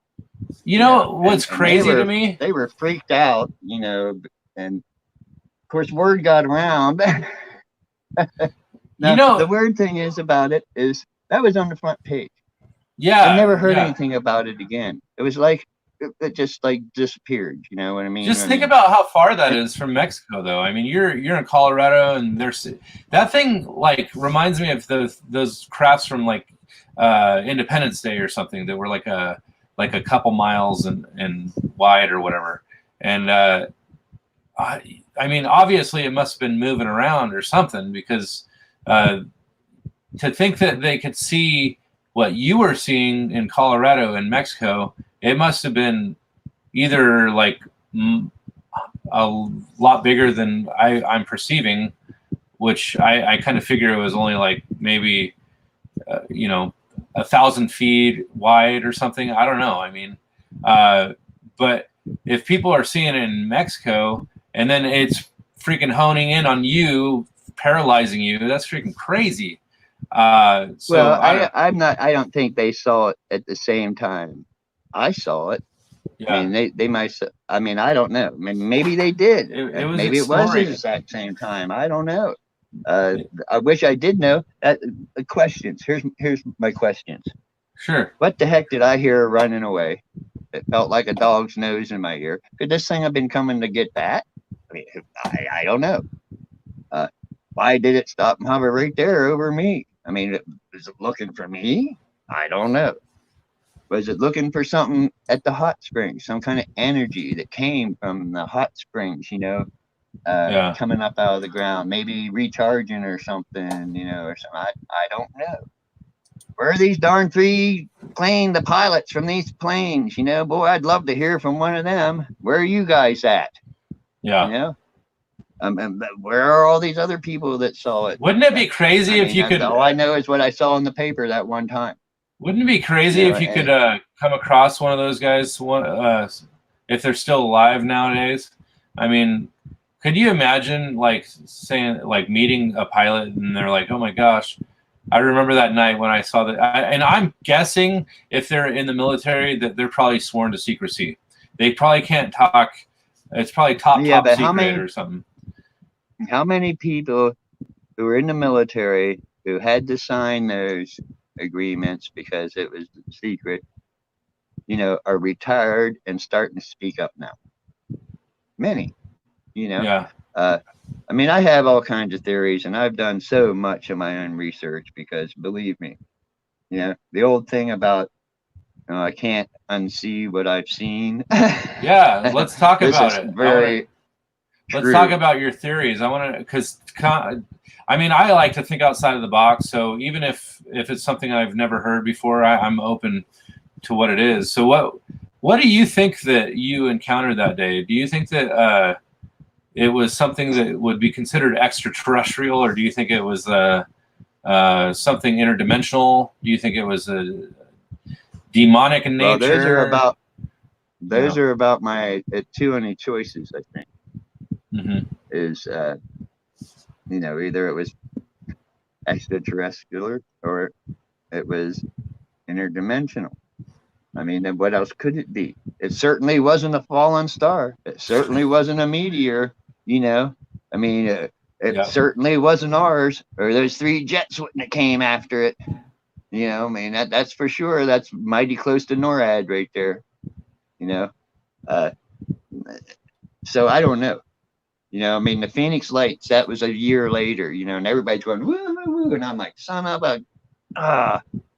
A: You know what's crazy to me?
B: They were freaked out, and of
C: course, word got around. Now,
A: You know,
C: the weird thing is about it is that was on the front page. I
A: yeah,
C: never heard
A: yeah.
C: anything about it again. It was like it just like disappeared. You know what I mean?
A: Just
C: I
A: think
C: mean,
A: about how far that is from Mexico, though. I mean, you're in Colorado, and there's that thing like reminds me of those crafts from like Independence Day or something that were like a couple miles and wide or whatever. And I mean, obviously, it must have been moving around or something because to think that they could see what you were seeing in Colorado and Mexico, it must have been either like a lot bigger than I'm perceiving, which I kind of figure it was only like maybe, 1,000 feet wide or something. I don't know. I mean, but if people are seeing it in Mexico and then it's freaking honing in on you, paralyzing you, that's freaking crazy.
C: well, I don't think they saw it at the same time I saw it. I
A: yeah,
C: mean, they might. I mean, I don't know. I mean, maybe they did.
A: it was
C: Maybe it was at
A: exploring
C: the
A: it.
C: exact same time. I don't know. I wish I did know. Questions. Here's my questions.
A: Sure.
C: What the heck did I hear running away? It felt like a dog's nose in my ear. Could this thing have been coming to get that? I mean, I don't know. Why did it stop and hover right there over me? I mean, was it looking for me? I don't know. Was it looking for something at the hot springs, some kind of energy that came from the hot springs,
A: Yeah.
C: coming up out of the ground, maybe recharging or something, or something? I don't know. Where are these darn the pilots from these planes? Boy, I'd love to hear from one of them. Where are you guys at?
A: Yeah.
C: You know, and where are all these other people that saw it?
A: Wouldn't it be crazy if you could?
C: All I know is what I saw in the paper that one time.
A: Wouldn't it be crazy if you could come across one of those guys? If they're still alive nowadays? I mean, could you imagine meeting a pilot and they're like, "Oh my gosh, I remember that night when I saw that." And I'm guessing if they're in the military that they're probably sworn to secrecy. They probably can't talk. It's probably top secret or something.
C: How many people who were in the military who had to sign those agreements because it was secret, are retired and starting to speak up now? Many,
A: Yeah.
C: I mean, I have all kinds of theories, and I've done so much of my own research because, believe me, the old thing about I can't unsee what I've seen.
A: Yeah, let's talk about it. Let's talk
C: true.
A: about your theories. I want to, because I mean, I like to think outside of the box. So even if it's something I've never heard before, I'm open to what it is. So what do you think that you encountered that day? Do you think that it was something that would be considered extraterrestrial, or do you think it was something interdimensional? Do you think it was demonic in nature?
C: Well, those are about my two only choices, I think.
A: Mm-hmm.
C: Is either it was extraterrestrial or it was interdimensional. I mean, then what else could it be? It certainly wasn't a fallen star. It certainly wasn't a meteor. I mean, it certainly wasn't ours, or those 3 jets wouldn't have came after it. I mean, that's for sure. That's mighty close to NORAD right there. So I don't know. I mean, the Phoenix Lights, that was a year later, and everybody's going, woo, woo, woo. And I'm like, son of a,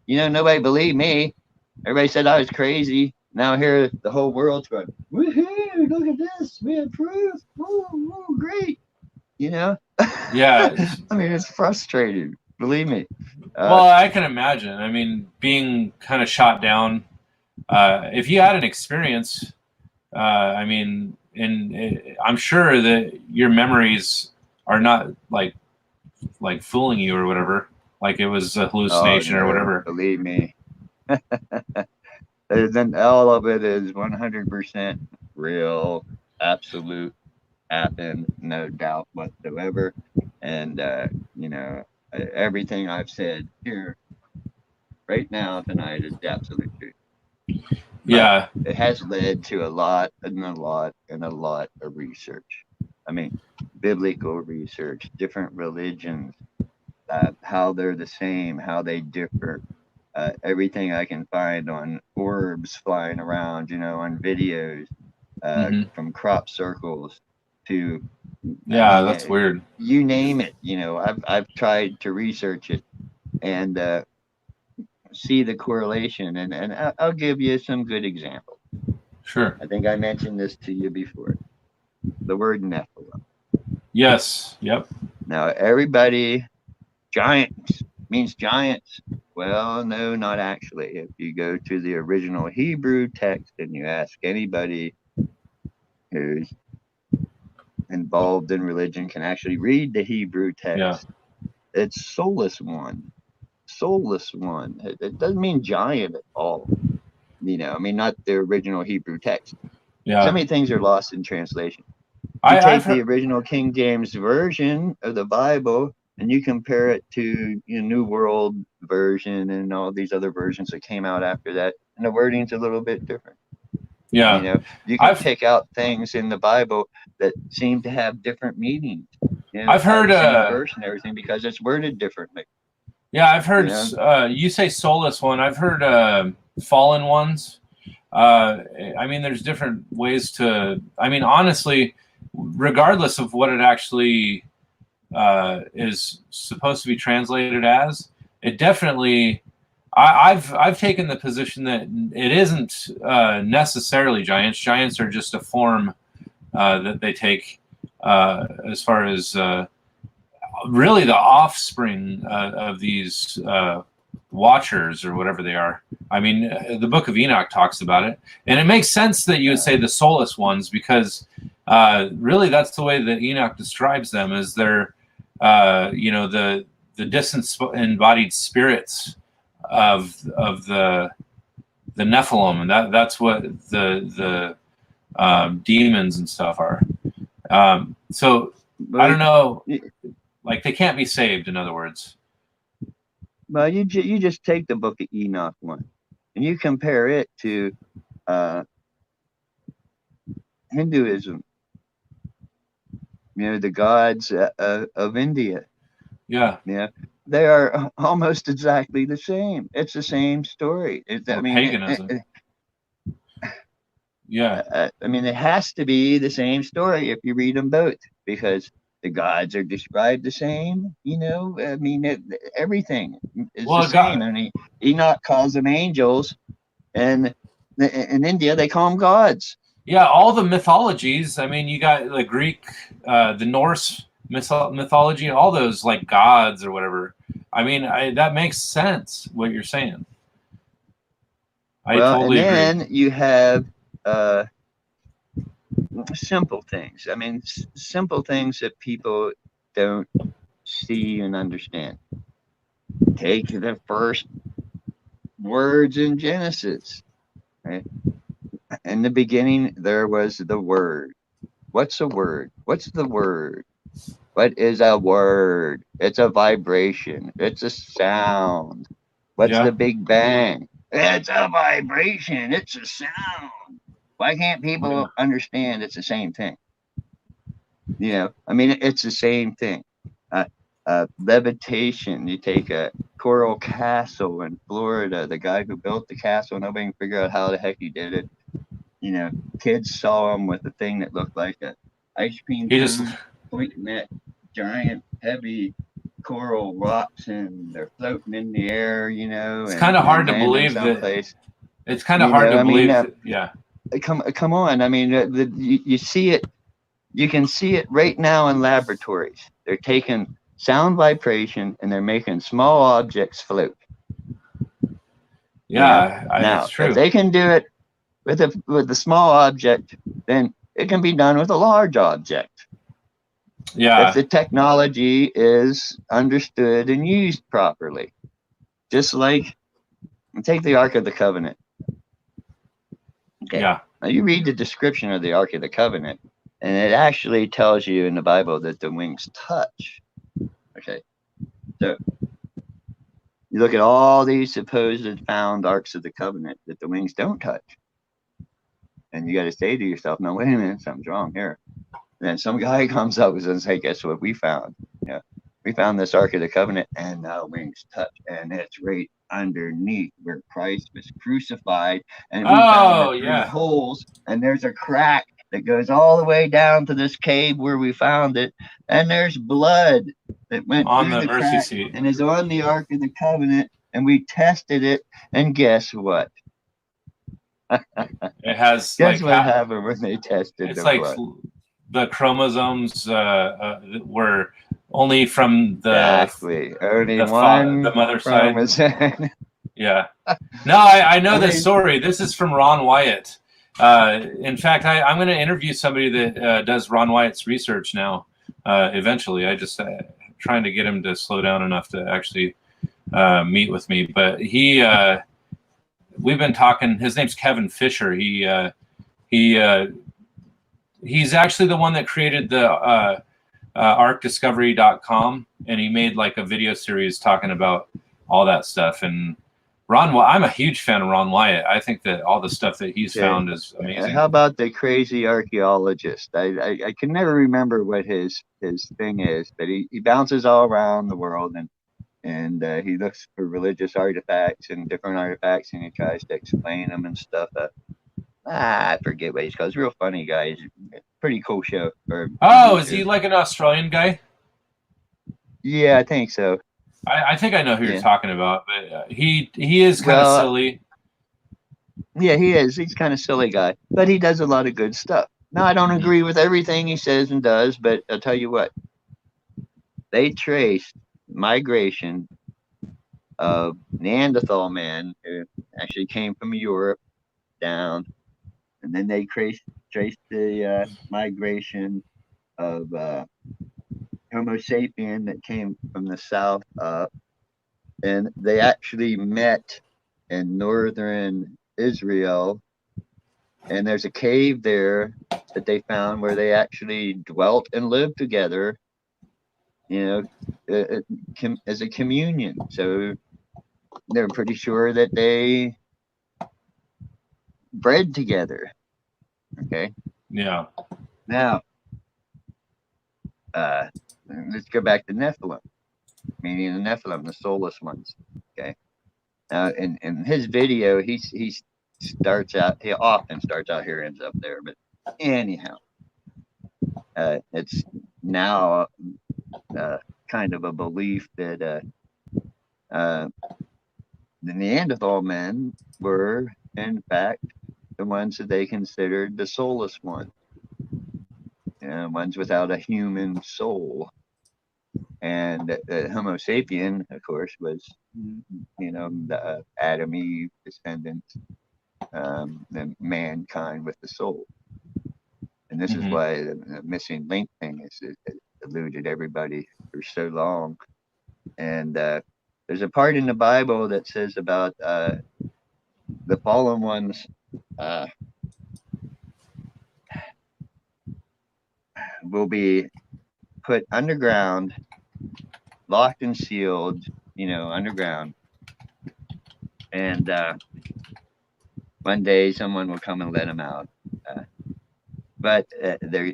C: nobody believed me. Everybody said I was crazy. Now here, the whole world's going, woohoo, look at this. We have proof. Woo, great.
A: Yeah.
C: I mean, it's frustrating. Believe me.
A: Well, I can imagine. I mean, being kind of shot down. If you had an experience, I mean, I'm sure that your memories are not like fooling you or whatever. Like it was a hallucination or whatever.
C: Believe me. Then all of it is 100% real, absolute, happened, no doubt whatsoever. And everything I've said here right now tonight is the absolute truth.
A: Yeah.
C: But it has led to a lot of research. I mean, biblical research, different religions, how they're the same, how they differ. Everything I can find on orbs flying around, on videos, from crop circles to, I
A: Yeah,
C: mean,
A: that's weird.
C: you name it. I've tried to research it and see the correlation, and I'll give you some good examples.
A: Sure.
C: I think I mentioned this to you before. The word Nephilim.
A: Yes. Yep.
C: Now, everybody, giants means giants. Well, no, not actually. If you go to the original Hebrew text and you ask anybody who's involved in religion can actually read the Hebrew text,
A: Yeah.
C: it's soulless one. Soulless one. It doesn't mean giant at all. I mean, not the original Hebrew text.
A: Yeah.
C: So many things are lost in translation. You
A: I've
C: take the
A: heard.
C: original King James version of the Bible and you compare it to New World version and all these other versions that came out after that, and the wording's a little bit different.
A: Yeah.
C: You can
A: I've
C: pick out things in the Bible that seem to have different meanings.
A: I've
C: Out of
A: heard.
C: the same verse and everything because it's worded differently.
A: Yeah, I've heard.
C: You
A: You say soulless one. I've heard fallen ones. I mean, there's different ways to. I mean, honestly, regardless of what it actually is supposed to be translated as, it definitely. I've taken the position that it isn't necessarily giants. Giants are just a form that they take as far as really the offspring of these watchers or whatever they are. I mean, the Book of Enoch talks about it, and it makes sense that you would say the soulless ones because really that's the way that Enoch describes them, as they're the disembodied spirits of the Nephilim, and that's what the demons and stuff are. So I don't know, like they can't be saved. In other words.
C: Well, you just take the Book of Enoch one, and you compare it to Hinduism. The gods of India.
A: Yeah.
C: Yeah, they are almost exactly the same. It's the same story.
A: Paganism. Yeah.
C: I mean, it has to be the same story if you read them both because the gods are described the same. I mean, everything is the same. I mean, Enoch calls them angels, and in India they call them gods.
A: Yeah, all the mythologies. I mean, you got the Greek, the Norse mythology, all those like gods or whatever. I mean, that makes sense what you're saying. I totally agree.
C: And then you have simple things. I mean, simple things that people don't see and understand. Take the first words in Genesis. Right? In the beginning, there was the Word. What's a word? What's the word? What is a word? It's a vibration. It's a sound. What's the Big Bang? It's a vibration. It's a sound. Why can't people understand it's the same thing? I mean, it's the same thing. Levitation. You take a Coral Castle in Florida. The guy who built the castle, nobody can figure out how the heck he did it. Kids saw him with a thing that looked like an ice cream cone pointing at giant, heavy coral rocks, and they're floating in the air.
A: It's kind of hard to believe that. It's kind of hard to believe. Yeah.
C: Come on. I mean, you see it. You can see it right now in laboratories. They're taking sound vibration and they're making small objects float.
A: Yeah,
C: now,
A: it's true.
C: If they can do it with a small object, then it can be done with a large object.
A: Yeah.
C: If the technology is understood and used properly. Just like, take the Ark of the Covenant. Okay.
A: Yeah.
C: Now you read the description of the Ark of the Covenant, and it actually tells you in the Bible that the wings touch. Okay. So you look at all these supposed found Arks of the Covenant that the wings don't touch. And you got to say to yourself, no, wait a minute, something's wrong here. And then some guy comes up and says, "Hey, guess what we found? Yeah, we found this Ark of the Covenant, and no wings touch, and it's right underneath where Christ was crucified, and we found the
A: Oh,
C: three
A: yeah.
C: holes, and there's a crack that goes all the way down to this cave where we found it, and there's blood that went
A: On
C: through
A: the
C: the
A: mercy
C: crack
A: seat.
C: and is on the Ark of the Covenant, and we tested it, and guess what?
A: It has
C: Guess
A: like
C: what happened when they tested
A: it's
C: the
A: like
C: blood?
A: the chromosomes were only from
C: Exactly. Only
A: the
C: one
A: mother side.
C: chromosome.
A: Yeah. No, I know
C: I
A: this
C: mean,
A: story. This is from Ron Wyatt. In fact, I'm going to interview somebody that does Ron Wyatt's research now. Eventually, I just trying to get him to slow down enough to actually meet with me. But we've been talking. His name's Kevin Fisher. He's actually the one that created the arcdiscovery.com, and he made like a video series talking about all that stuff. And I'm a huge fan of Ron Wyatt. I think that all the stuff that he's
C: okay.
A: found is amazing.
C: How about the crazy archaeologist? I can never remember what his thing is, but he bounces all around the world, and he looks for religious artifacts and different artifacts, and he tries to explain them and stuff. I forget what he's called. He's a real funny guy. He's a pretty cool show.
A: Oh, is he like an Australian guy?
C: Yeah, I think so.
A: I think I know who you're talking about, but he is kind of silly.
C: Yeah, he is. He's kind of silly guy, but he does a lot of good stuff. Now, I don't agree with everything he says and does, but I'll tell you what. They traced migration of Neanderthal men who actually came from Europe down, and then they traced the migration of Homo sapien that came from the south up, and they actually met in northern Israel, and there's a cave there that they found where they actually dwelt and lived together, as a communion. So they're pretty sure that they bred together. Okay.
A: Yeah.
C: Now, let's go back to Nephilim, meaning the Nephilim, the soulless ones. Okay. Now, in his video, he often starts out here, ends up there. But anyhow, it's now kind of a belief that the Neanderthal men were, in fact, the ones that they considered the soulless ones, ones without a human soul. And Homo sapien, of course, was, the Adam Eve descendants, the mankind with the soul. And this is why the missing link thing has eluded everybody for so long. And there's a part in the Bible that says about the fallen ones will be put underground, locked and sealed, underground. And one day someone will come and let them out. But they're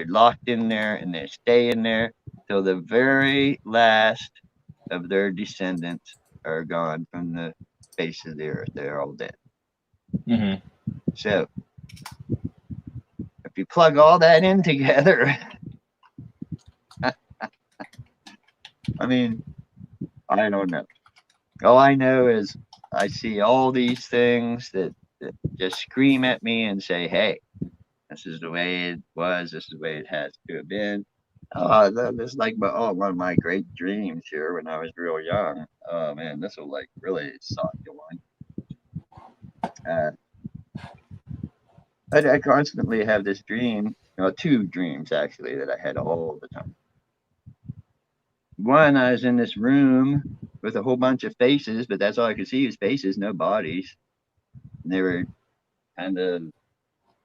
C: locked in there, and they stay in there till the very last of their descendants are gone from the face of the earth. They're all dead. So if you plug all that in together, I mean, I don't know. All I know is I see all these things that just scream at me and say, hey, this is the way it was. This is the way it has to have been. That's like one of my great dreams here when I was real young. Oh, man, this will like really suck you on. I constantly have this dream, two dreams actually that I had all the time. One, I was in this room with a whole bunch of faces, but that's all I could see was faces, no bodies. And they were kind of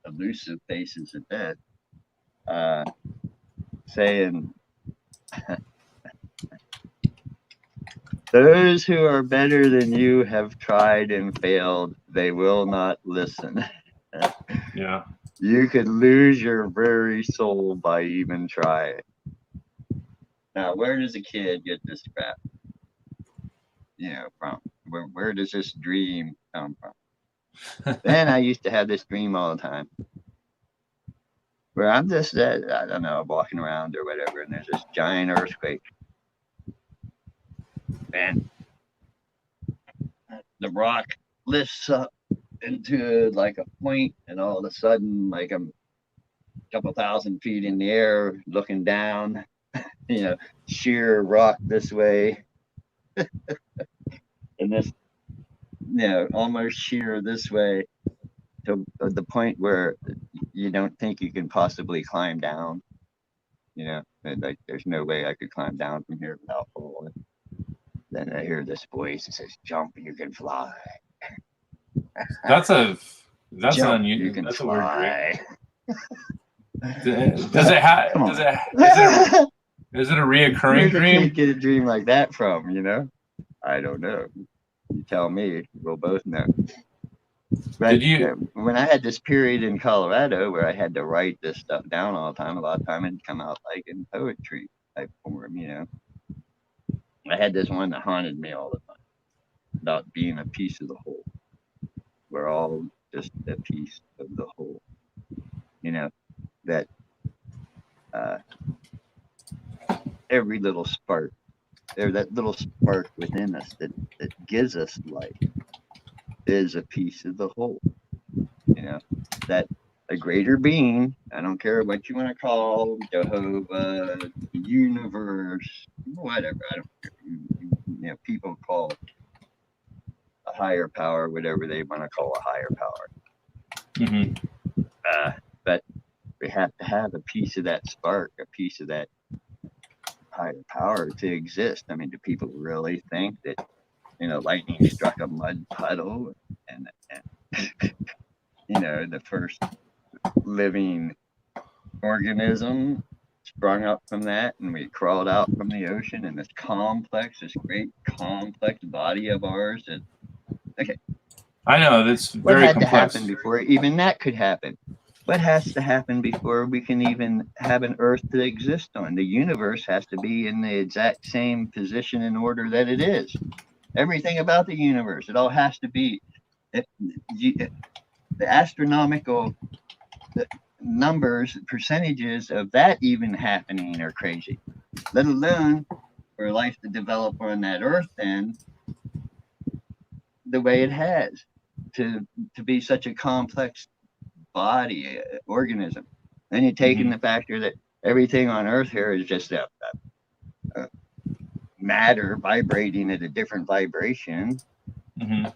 C: elusive faces at that, saying, those who are better than you have tried and failed. They will not listen.
A: Yeah.
C: You could lose your very soul by even trying. Now, where does a kid get this crap? From? Where does this dream come from? Then I used to have this dream all the time where I'm just, I don't know, walking around or whatever, and there's this giant earthquake. And the rock lifts up into like a point, and all of a sudden, like I'm a couple thousand feet in the air looking down, sheer rock this way. And this, almost sheer this way to the point where you don't think you can possibly climb down. Like there's no way I could climb down from here without falling. Then I hear this voice that says, "Jump, you can fly."
A: That's
C: Jump,
A: unusual.
C: you can
A: That's
C: fly.
A: a weird dream. Does it have?
C: Come
A: Does
C: on.
A: it? Is it a reoccurring
C: Where's a
A: dream?
C: kid get a dream like that from? I don't know. You tell me. We'll both know. But
A: Did you?
C: when I had this period in Colorado where I had to write this stuff down all the time, a lot of time it'd come out like in poetry type form. I had this one that haunted me all the time about being a piece of the whole. We're all just a piece of the whole. That every little spark, that little spark within us that gives us life is a piece of the whole. That a greater being, I don't care what you want to call Jehovah, the universe, whatever, I don't care. People call a higher power whatever they want to call a higher power.
A: Mm-hmm.
C: But we have to have a piece of that spark, a piece of that higher power to exist. I mean, do people really think that lightning struck a mud puddle and the first living organism sprung up from that, and we crawled out from the ocean, and this great complex body of ours is okay.
A: I know that's
C: What
A: very
C: had
A: complex.
C: to happen before even that could happen? What has to happen before we can even have an Earth to exist on? The universe has to be in the exact same position and order that it is. Everything about the universe, it all has to be. The astronomical numbers, percentages of that even happening are crazy. Let alone for life to develop on that Earth then the way it has, to be such a complex body, organism. Then you take in the factor that everything on Earth here is just a matter vibrating at a different vibration.
A: Mm-hmm.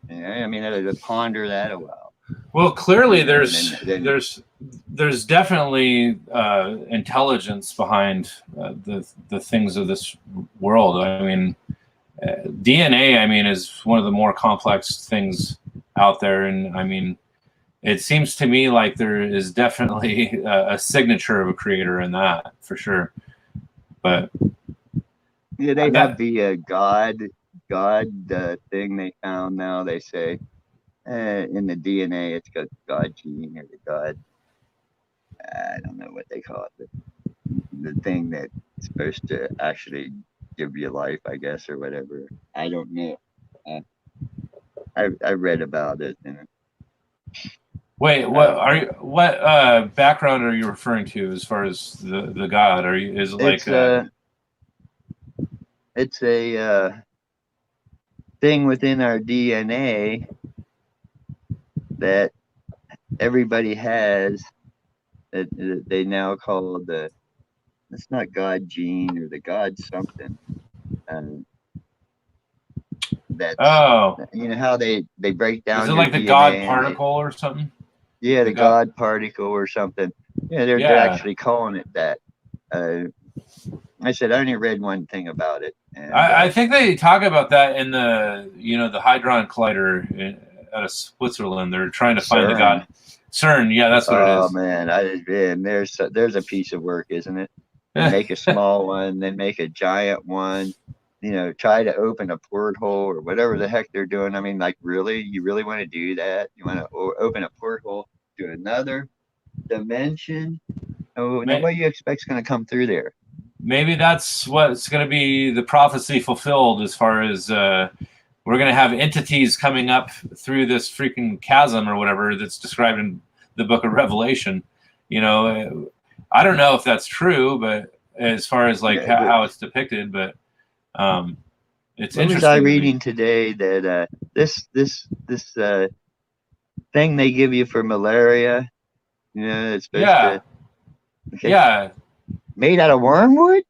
C: I mean, I had to ponder that a while.
A: Well, clearly there's definitely intelligence behind the things of this world. I mean, DNA, I mean, is one of the more complex things out there, and I mean, it seems to me like there is definitely a signature of a creator in that, for sure. But
C: yeah, they have the God thing they found now. They say in the DNA it's got God gene or the God. I don't know what they call it. The thing that's supposed to actually give you life, I guess, or whatever. I don't know. I read about it.
A: Wait, what background are you referring to as far as the God? Is it like
C: it's a thing within our DNA that everybody has that they now call it's not God gene or the God something. That's how they break down.
A: Is it like the
C: DNA
A: God particle or something?
C: Yeah, the God particle or something. Yeah, they're actually calling it that. I said I only read one thing about it. And,
A: I think they talk about that in the Hadron Collider out of Switzerland. They're trying to find the God. CERN, yeah, that's what it is.
C: Oh man, there's a piece of work, isn't it? They make a small one, then make a giant one. Try to open a porthole or whatever the heck they're doing. I mean, like, really, you really want to do that? You want to open a porthole to another dimension. Oh, now what do you expect's going to come through there?
A: Maybe that's what's going to be the prophecy fulfilled, as far as we're going to have entities coming up through this freaking chasm or whatever that's described in the book of Revelation. You know, I don't know if that's true, but as far as like how it's depicted, but it's interesting.
C: Was I reading today that this thing they give you for malaria, you know, it's supposed to, okay,
A: yeah,
C: made out of wormwood?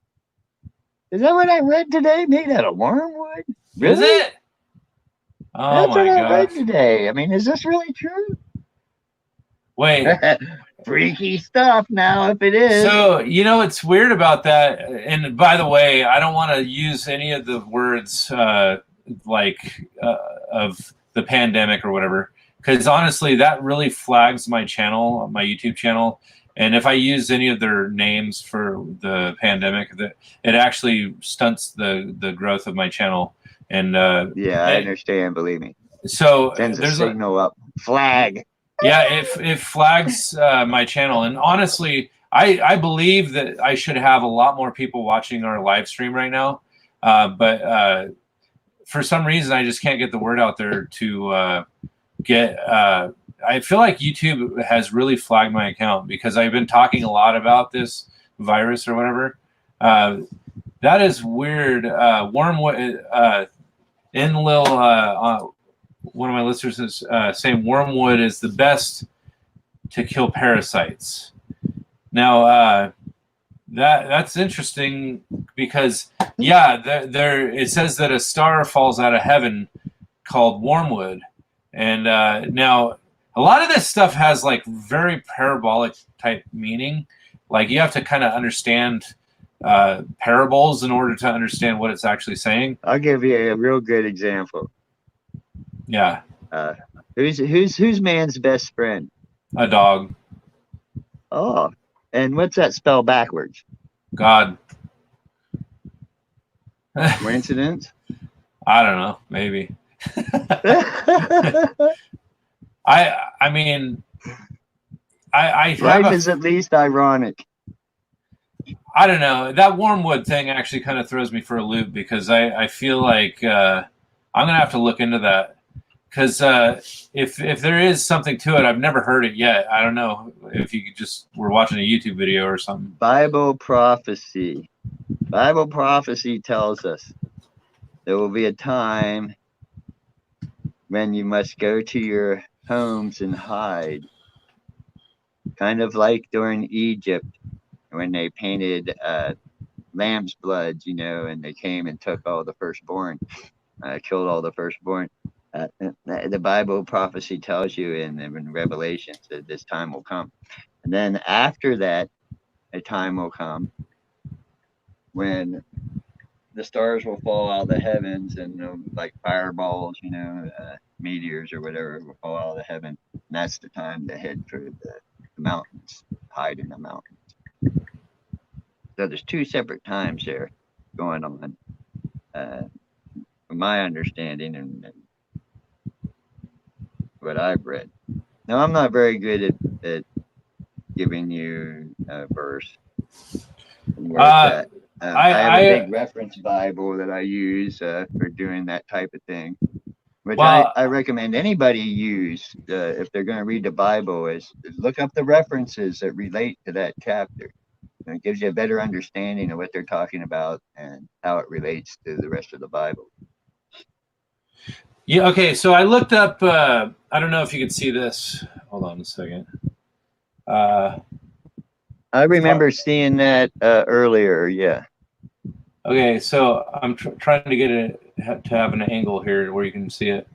C: Is that what I read today? Made out of wormwood? Really?
A: Is it? Oh,
C: that's what I read
A: gosh.
C: today. I mean, is this really true?
A: Wait.
C: Freaky stuff now, if it is.
A: So, you know, it's weird about that. And by the way, I don't want to use any of the words of the pandemic or whatever, because honestly, that really flags my channel, my YouTube channel. And if I use any of their names for the pandemic, it actually stunts the growth of my channel. And
C: yeah, I understand. Believe me.
A: So
C: sends a signal up. Flag.
A: Yeah, it flags my channel. And honestly, I believe that I should have a lot more people watching our live stream right now. But for some reason, I just can't get the word out there to get... I feel like YouTube has really flagged my account because I've been talking a lot about this virus or whatever. That is weird. Wormwood... one of my listeners is saying wormwood is the best to kill parasites. Now, that's interesting because, there it says that a star falls out of heaven called wormwood. And now, a lot of this stuff has like very parabolic type meaning. Like you have to kind of understand parables in order to understand what it's actually saying.
C: I'll give you a real good example.
A: Yeah.
C: Who's man's best friend?
A: A dog.
C: Oh, and what's that spell backwards?
A: God.
C: Coincidence?
A: I don't know. Maybe. I mean, I
C: life is at least ironic.
A: I don't know. That wormwood thing actually kind of throws me for a loop because I feel like I'm gonna have to look into that. Because if there is something to it, I've never heard it yet. I don't know if you were watching a YouTube video or something.
C: Bible prophecy. Bible prophecy tells us there will be a time when you must go to your homes and hide. Kind of like during Egypt when they painted lamb's blood, you know, and they came and took all the firstborn, killed all the firstborn. The Bible prophecy tells you in Revelations that this time will come. And then after that, a time will come when the stars will fall out of the heavens and like fireballs, you know, meteors or whatever will fall out of the heaven. And that's the time to head for the mountains, hide in the mountains. So there's two separate times there going on, from my understanding and what I've read. Now, I'm not very good at giving you a verse. I have a big reference Bible that I use for doing that type of thing, which I recommend anybody use if they're going to read the Bible is look up the references that relate to that chapter. And it gives you a better understanding of what they're talking about and how it relates to the rest of the Bible.
A: Yeah, okay, so I looked up, I don't know if you can see this. Hold on a second.
C: I remember seeing that earlier, yeah.
A: Okay, so I'm trying to get it to have an angle here where you can see it.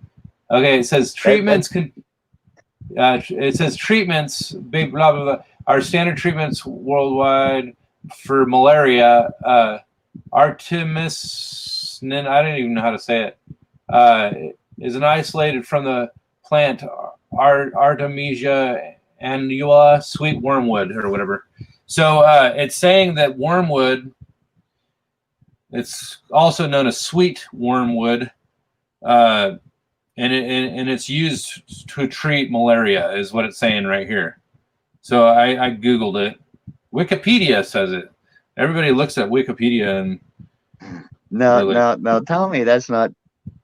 A: Okay, it says treatments it says treatments, big blah, blah, blah. Our standard treatments worldwide for malaria, artemisinin, I don't even know how to say it, is an isolated from the plant Artemisia annua, sweet wormwood or whatever. So it's saying that wormwood, it's also known as sweet wormwood, and it's used to treat malaria, is what it's saying right here. So I Googled it. Wikipedia says it. Everybody looks at Wikipedia and
C: No,
A: really,
C: no, no. Tell me that's not.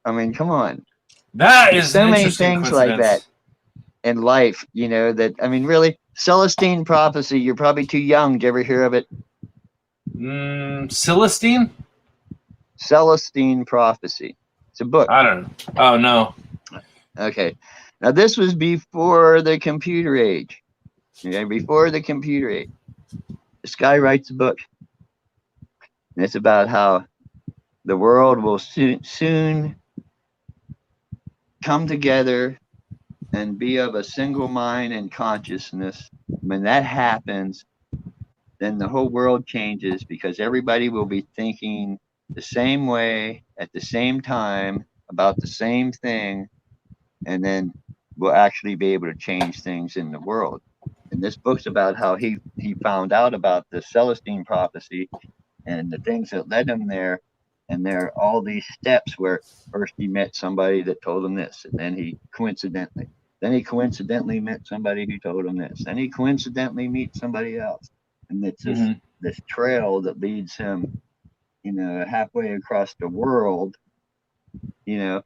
C: I mean, come on.
A: that
C: There's
A: is an
C: so many
A: interesting
C: things like that
A: coincidence.
C: in life, you know, that, I mean, really, Celestine prophecy, you're probably too young. Did you ever hear of it?
A: Celestine?
C: Celestine prophecy. It's a book.
A: I don't know. Oh, no.
C: Okay. Now, this was before the computer age. Okay, before the computer age. This guy writes a book, and it's about how the world will soon come together and be of a single mind and consciousness. When that happens, then the whole world changes because everybody will be thinking the same way at the same time about the same thing, and then we'll actually be able to change things in the world. And this book's about how he found out about the Celestine prophecy and the things that led him there. And there are all these steps where first he met somebody that told him this, and then he coincidentally met somebody who told him this, then he coincidentally meets somebody else, and it's this trail that leads him, you know, halfway across the world, you know,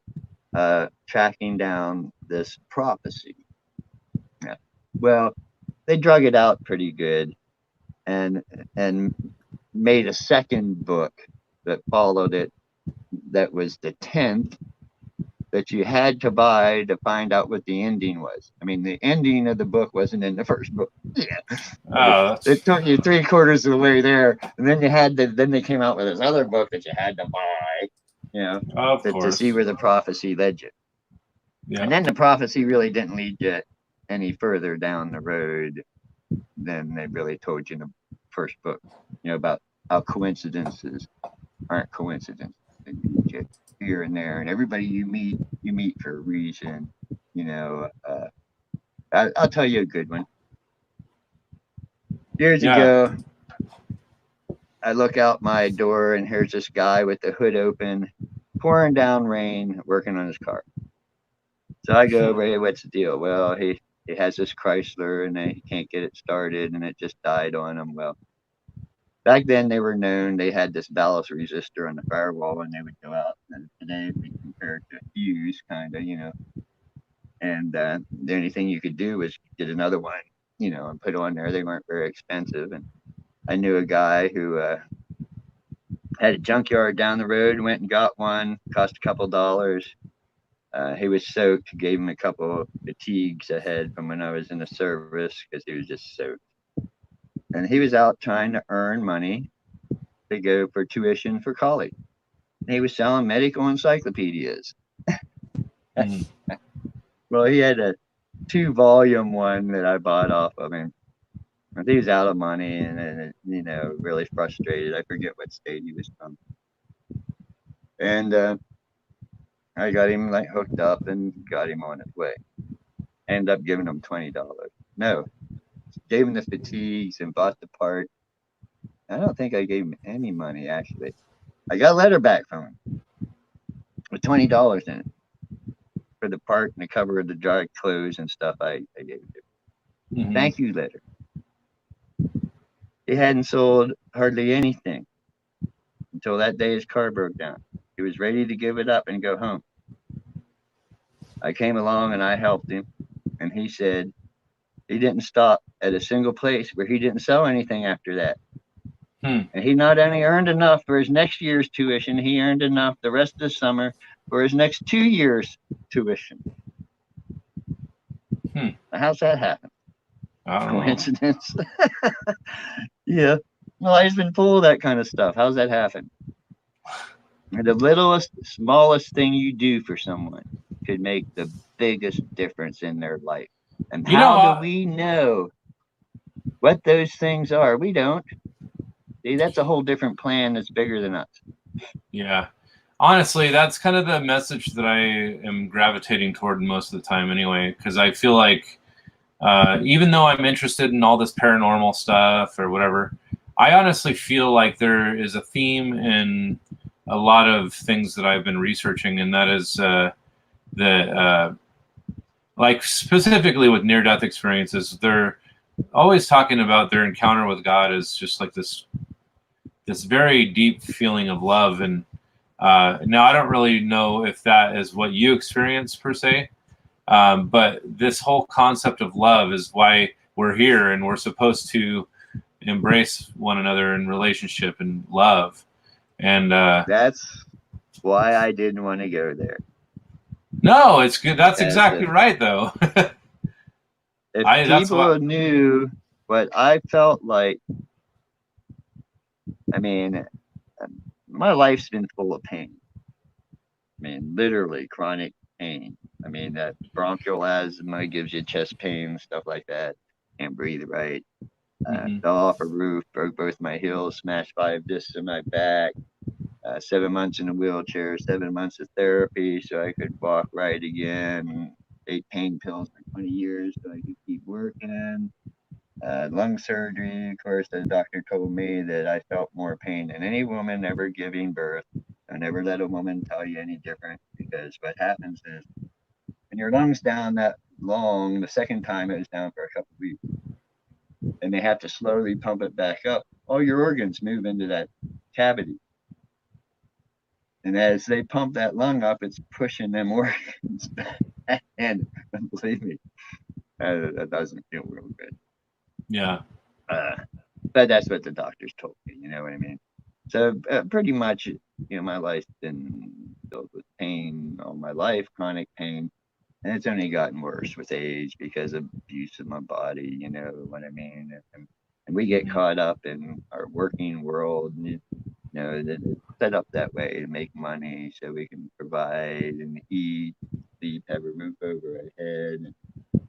C: tracking down this prophecy. Yeah. Well, they drug it out pretty good, and made a second book that followed it, that was the 10th, that you had to buy to find out what the ending was. I mean, the ending of the book wasn't in the first book. Yeah.
A: Oh,
C: It took you 3/4 of the way there, and then then they came out with this other book that you had to buy, you know,
A: of
C: to see
A: course.
C: where the prophecy led you.
A: Yeah.
C: And then the prophecy really didn't lead you any further down the road than they really told you in the first book, you know, about how coincidences aren't coincidences. They lead you here and there, and everybody you meet for a reason. You know, I'll tell you a good one. Years
A: Yeah.
C: ago, I look out my door and here's this guy with the hood open, pouring down rain, working on his car. So I go over, hey, what's the deal? Well, he has this Chrysler and he can't get it started and it just died on him. Well, back then they were known, they had this ballast resistor on the firewall and they would go out, and today it'd be compared to a fuse, kind of, you know. And the only thing you could do was get another one, you know, and put on there. They weren't very expensive. And I knew a guy who had a junkyard down the road, went and got one, cost a couple dollars. He was soaked, gave him a couple of fatigues ahead from when I was in the service because he was just soaked. And he was out trying to earn money to go for tuition for college. And he was selling medical encyclopedias. Well, he had a 2-volume one that I bought off of him. He was out of money and you know, really frustrated. I forget what state he was from. And I got him like hooked up and got him on his way. Ended up giving him $20. No, gave him the fatigues and bought the part. I don't think I gave him any money, actually. I got a letter back from him with $20 in it for the part and the cover of the dry clothes and stuff I gave him. Thank you letter. He hadn't sold hardly anything until that day his car broke down. He was ready to give it up and go home. I came along and I helped him, and he said he didn't stop at a single place where he didn't sell anything after that. And he not only earned enough for his next year's tuition, he earned enough the rest of the summer for his next 2 years' tuition. How's that happen? Coincidence? Yeah. Life's been full of that kind of stuff. How's that happen? The littlest, smallest thing you do for someone could make the biggest difference in their life. And how do we know what those things are? We don't. See, that's a whole different plan that's bigger than us.
A: Yeah. Honestly, that's kind of the message that I am gravitating toward most of the time anyway, because I feel like even though I'm interested in all this paranormal stuff or whatever, I honestly feel like there is a theme in a lot of things that I've been researching, and that is like specifically with near-death experiences, always talking about their encounter with God as just like this very deep feeling of love. And now I don't really know if that is what you experience per se, but this whole concept of love is why we're here, and we're supposed to embrace one another in relationship and love. And
C: That's why I didn't want to go there.
A: no, it's good. That's
C: Because
A: exactly right, though.
C: if
A: That's
C: people
A: what.
C: knew what I felt like, I mean, my life's been full of pain. I mean, literally chronic pain. I mean, that bronchial asthma gives you chest pain, stuff like that. Can't breathe right.
A: Mhm.
C: Fell off a roof, broke both my heels, smashed 5 discs in my back. 7 months in a wheelchair, 7 months of therapy so I could walk right again. Ate pain pills for 20 years so I could keep working. Lung surgery, of course, the doctor told me that I felt more pain than any woman ever giving birth. I never let a woman tell you any different, because what happens is when your lungs down that long, the second time it was down for a couple of weeks, and they have to slowly pump it back up, all your organs move into that cavity. And as they pump that lung up, it's pushing them organs back. And believe me, that doesn't feel real good.
A: Yeah.
C: But that's what the doctors told me. You know what I mean? So pretty much, my life's been filled with pain all my life, chronic pain, and it's only gotten worse with age because of abuse of my body. You know what I mean? And we get
A: Mhm.
C: caught up in our working world. That it's set up that way to make money so we can provide and eat, sleep, have a roof over our head. And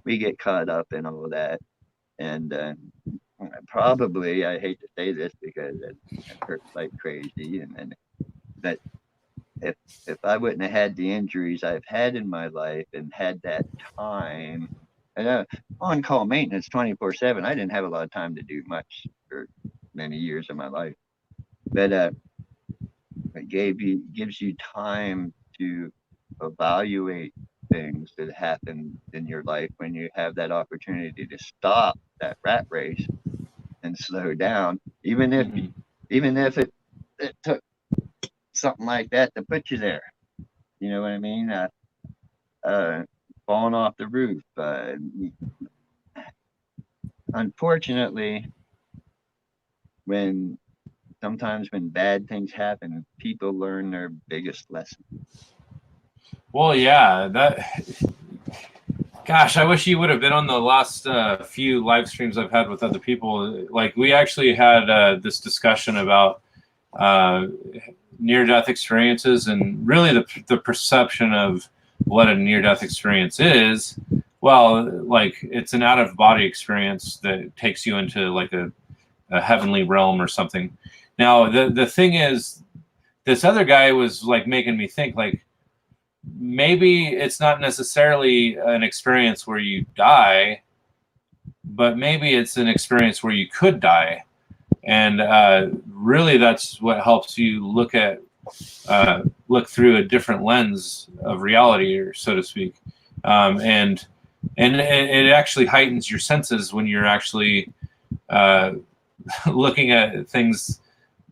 C: we get caught up in all that. And probably, I hate to say this because it hurts like crazy. And that if I wouldn't have had the injuries I've had in my life and had that time, and on-call maintenance 24/7, I didn't have a lot of time to do much for many years of my life. But it gives you time to evaluate things that happen in your life when you have that opportunity to stop that rat race and slow down,
A: Mhm.
C: even if it took something like that to put you there. You know what I mean? Uh, Falling off the roof. Unfortunately, when sometimes when bad things happen, people learn their biggest lesson.
A: Well, yeah. Gosh, I wish you would have been on the last few live streams I've had with other people. Like, we actually had this discussion about uh, near-death experiences, and really the perception of what a near-death experience is. Well, like, it's an out-of-body experience that takes you into like a heavenly realm or something. Now, the thing is, this other guy was like making me think, like, maybe it's not necessarily an experience where you die, but maybe it's an experience where you could die. And really, that's what helps you look through a different lens of reality, or so to speak. And it actually heightens your senses when you're actually uh, looking at things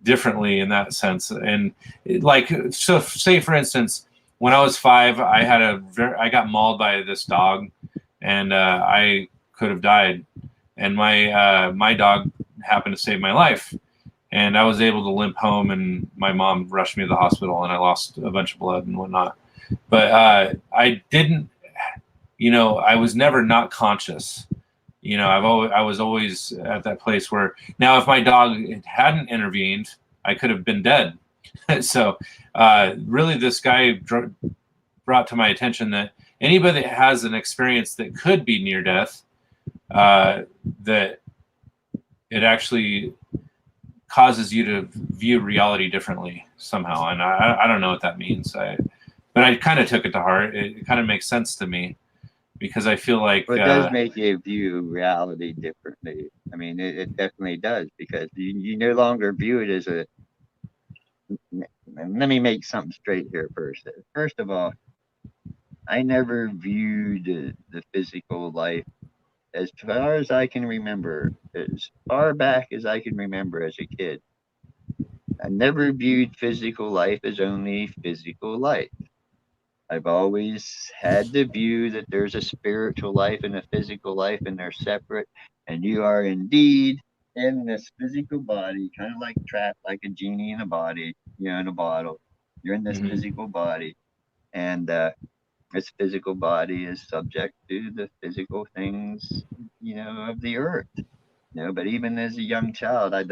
A: differently in that sense. And like, so say for instance, when I was 5, I got mauled by this dog, and I could have died, and my dog happened to save my life, and I was able to limp home, and my mom rushed me to the hospital, and I lost a bunch of blood and whatnot. But I didn't, I was never not conscious. I was always at that place where, now if my dog hadn't intervened, I could have been dead. So really, this guy brought to my attention that anybody that has an experience that could be near death, that it actually causes you to view reality differently somehow. And I don't know what that means. But I kind of took it to heart. It kind of makes sense to me, because I feel like,
C: Well, it does make you view reality differently. I mean, it definitely does, because you no longer view it as a. Let me make something straight here first. First of all, I never viewed the physical life as far as I can remember, as far back as I can remember as a kid, I never viewed physical life as only physical life. I've always had the view that there's a spiritual life and a physical life, and they're separate. And you are indeed in this physical body, kind of like trapped like a genie in a body, in a bottle. You're in this
A: Mhm.
C: physical body, and this physical body is subject to the physical things, of the earth. But even as a young child, I've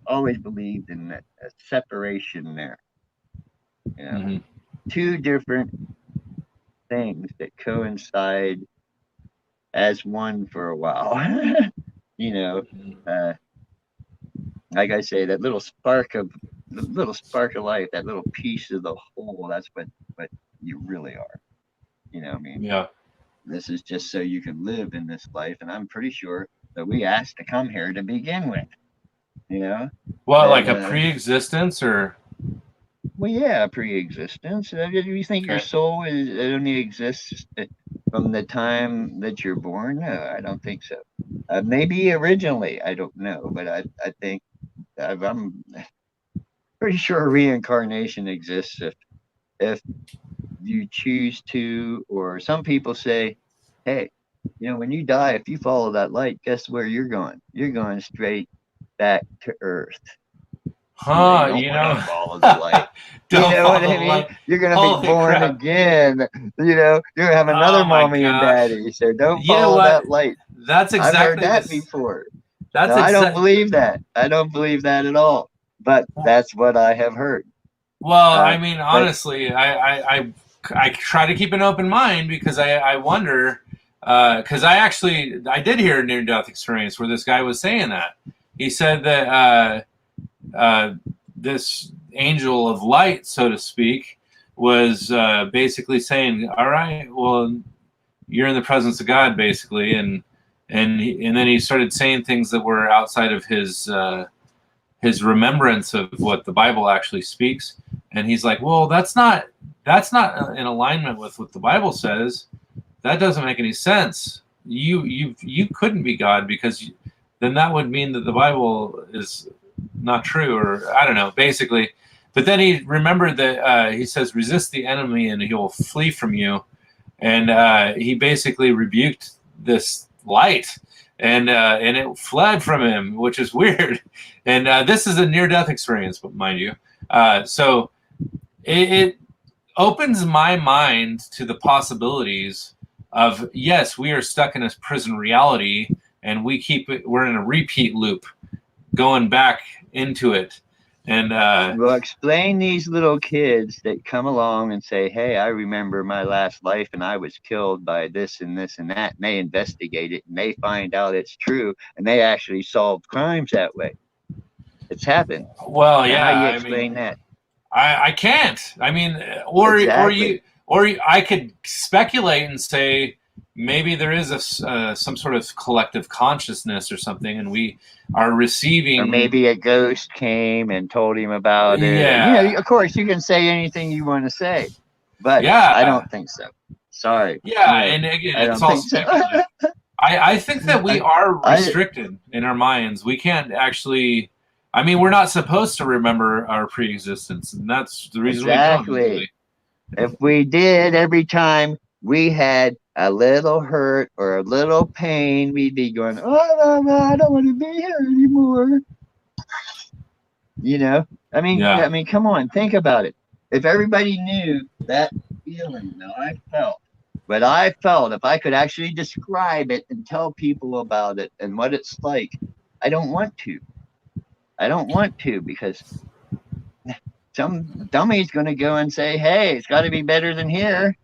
C: always believed in that separation there. You know,
A: Mhm.
C: two different things that coincide as one for a while. you know, uh, like I say, that little spark of life, that little piece of the whole. That's what you really are. I mean,
A: Yeah.
C: this is just so you can live in this life, and I'm pretty sure that we asked to come here to begin with. You know,
A: Well,
C: that
A: like a pre-existence, or
C: well, yeah, pre-existence. Do you think your
A: okay.
C: soul it only exists from the time that you're born? No, I don't think so. Maybe originally, I don't know, but I think I'm pretty sure reincarnation exists if you choose to, or some people say, hey, when you die, if you follow that light, guess where you're going? You're going straight back to Earth. You
A: Huh?
C: don't
A: You
C: want to
A: know,
C: follow the light. You
A: don't
C: know what
A: follow
C: I
A: the
C: mean?
A: light.
C: You're gonna be
A: Holy
C: born
A: crap!
C: again. You're gonna have another
A: Oh my
C: mommy and
A: gosh!
C: daddy. So don't
A: You know
C: follow
A: what?
C: that light.
A: That's
C: I've heard
A: exactly
C: that
A: this.
C: before.
A: That's
C: No, I don't
A: exact.
C: believe that. I don't believe that at all. But that's what I have heard.
A: Well,
C: Uh,
A: I mean,
C: but
A: honestly, I try to keep an open mind because I wonder because I did hear a near death experience where this guy was saying that he said that this angel of light, so to speak, was basically saying, "All right, well, you're in the presence of God, basically," and then he started saying things that were outside of his remembrance of what the Bible actually speaks. And he's like, well, that's not in alignment with what the Bible says. That doesn't make any sense. You couldn't be God because then that would mean that the Bible is not true, or I don't know, basically. But then he remembered that he says, resist the enemy and he will flee from you. And he basically rebuked this light, and it fled from him, which is weird. And this is a near-death experience, mind you. So it opens my mind to the possibilities of, yes, we are stuck in a prison reality, and we're in a repeat loop, going back into it. And
C: well, explain these little kids that come along and say, hey, I remember my last life and I was killed by this and this and that. And they investigate it and they find out it's true and they actually solve crimes that way. It's happened.
A: well,
C: Now, how
A: yeah,
C: do you
A: I
C: explain
A: mean,
C: that?
A: I can't. I mean,
C: Exactly.
A: or I could speculate and say maybe there is some sort of collective consciousness or something, and we are
C: Or
A: receiving.
C: maybe a ghost came and told him about it. Or,
A: Yeah,
C: of course, you can say anything you want to say, but I
A: yeah,
C: don't think so. Sorry.
A: yeah. And again,
C: I
A: it's
C: don't
A: all
C: think so.
A: speculative. I think that we are
C: I
A: restricted in our minds. We can't actually. I mean, we're not supposed to remember our pre-existence, and that's the reason we don't
C: exactly.
A: usually.
C: If we did every time we had a little hurt or a little pain, we'd be going, oh, no, I don't want to be here anymore.
A: Yeah.
C: I mean, come on, think about it. If everybody knew that feeling that I felt, what I felt, if I could actually describe it and tell people about it and what it's like, I don't want to. I don't want to because some dummy's going to go and say, hey, it's got to be better than here.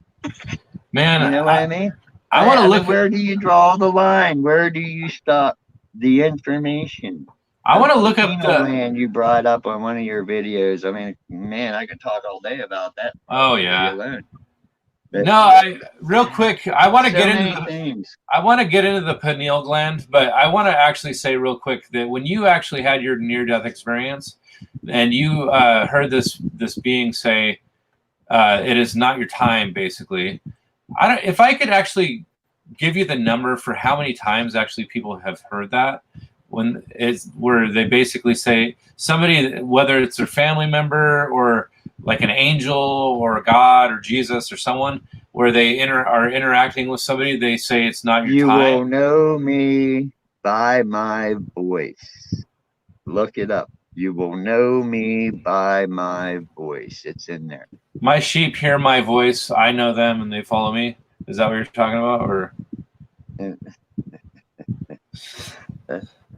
A: Man,
C: You know what I mean?
A: I want to
C: I mean,
A: look.
C: where do you draw the line? Where do you stop the information?
A: I want to
C: The
A: look up
C: penal
A: the.
C: gland you brought up on one of your videos. I mean, man, I could talk all day about that
A: Oh
C: video
A: yeah.
C: alone. But
A: No, I real quick. I want to
C: so
A: get into
C: many
A: the.
C: things.
A: I want to get into the pineal gland, but I want to actually say real quick that when you actually had your near-death experience, and you heard this being say, "It is not your time," basically. I don't. If I could actually give you the number for how many times actually people have heard that, when it's where they basically say somebody, whether it's their family member or like an angel or God or Jesus or someone, where they are interacting with somebody, they say it's not your
C: You
A: time.
C: will know me by my voice. Look it up. You will know me by my voice. It's in there.
A: My sheep hear my voice. I know them and they follow me. Is that what you're talking about? Or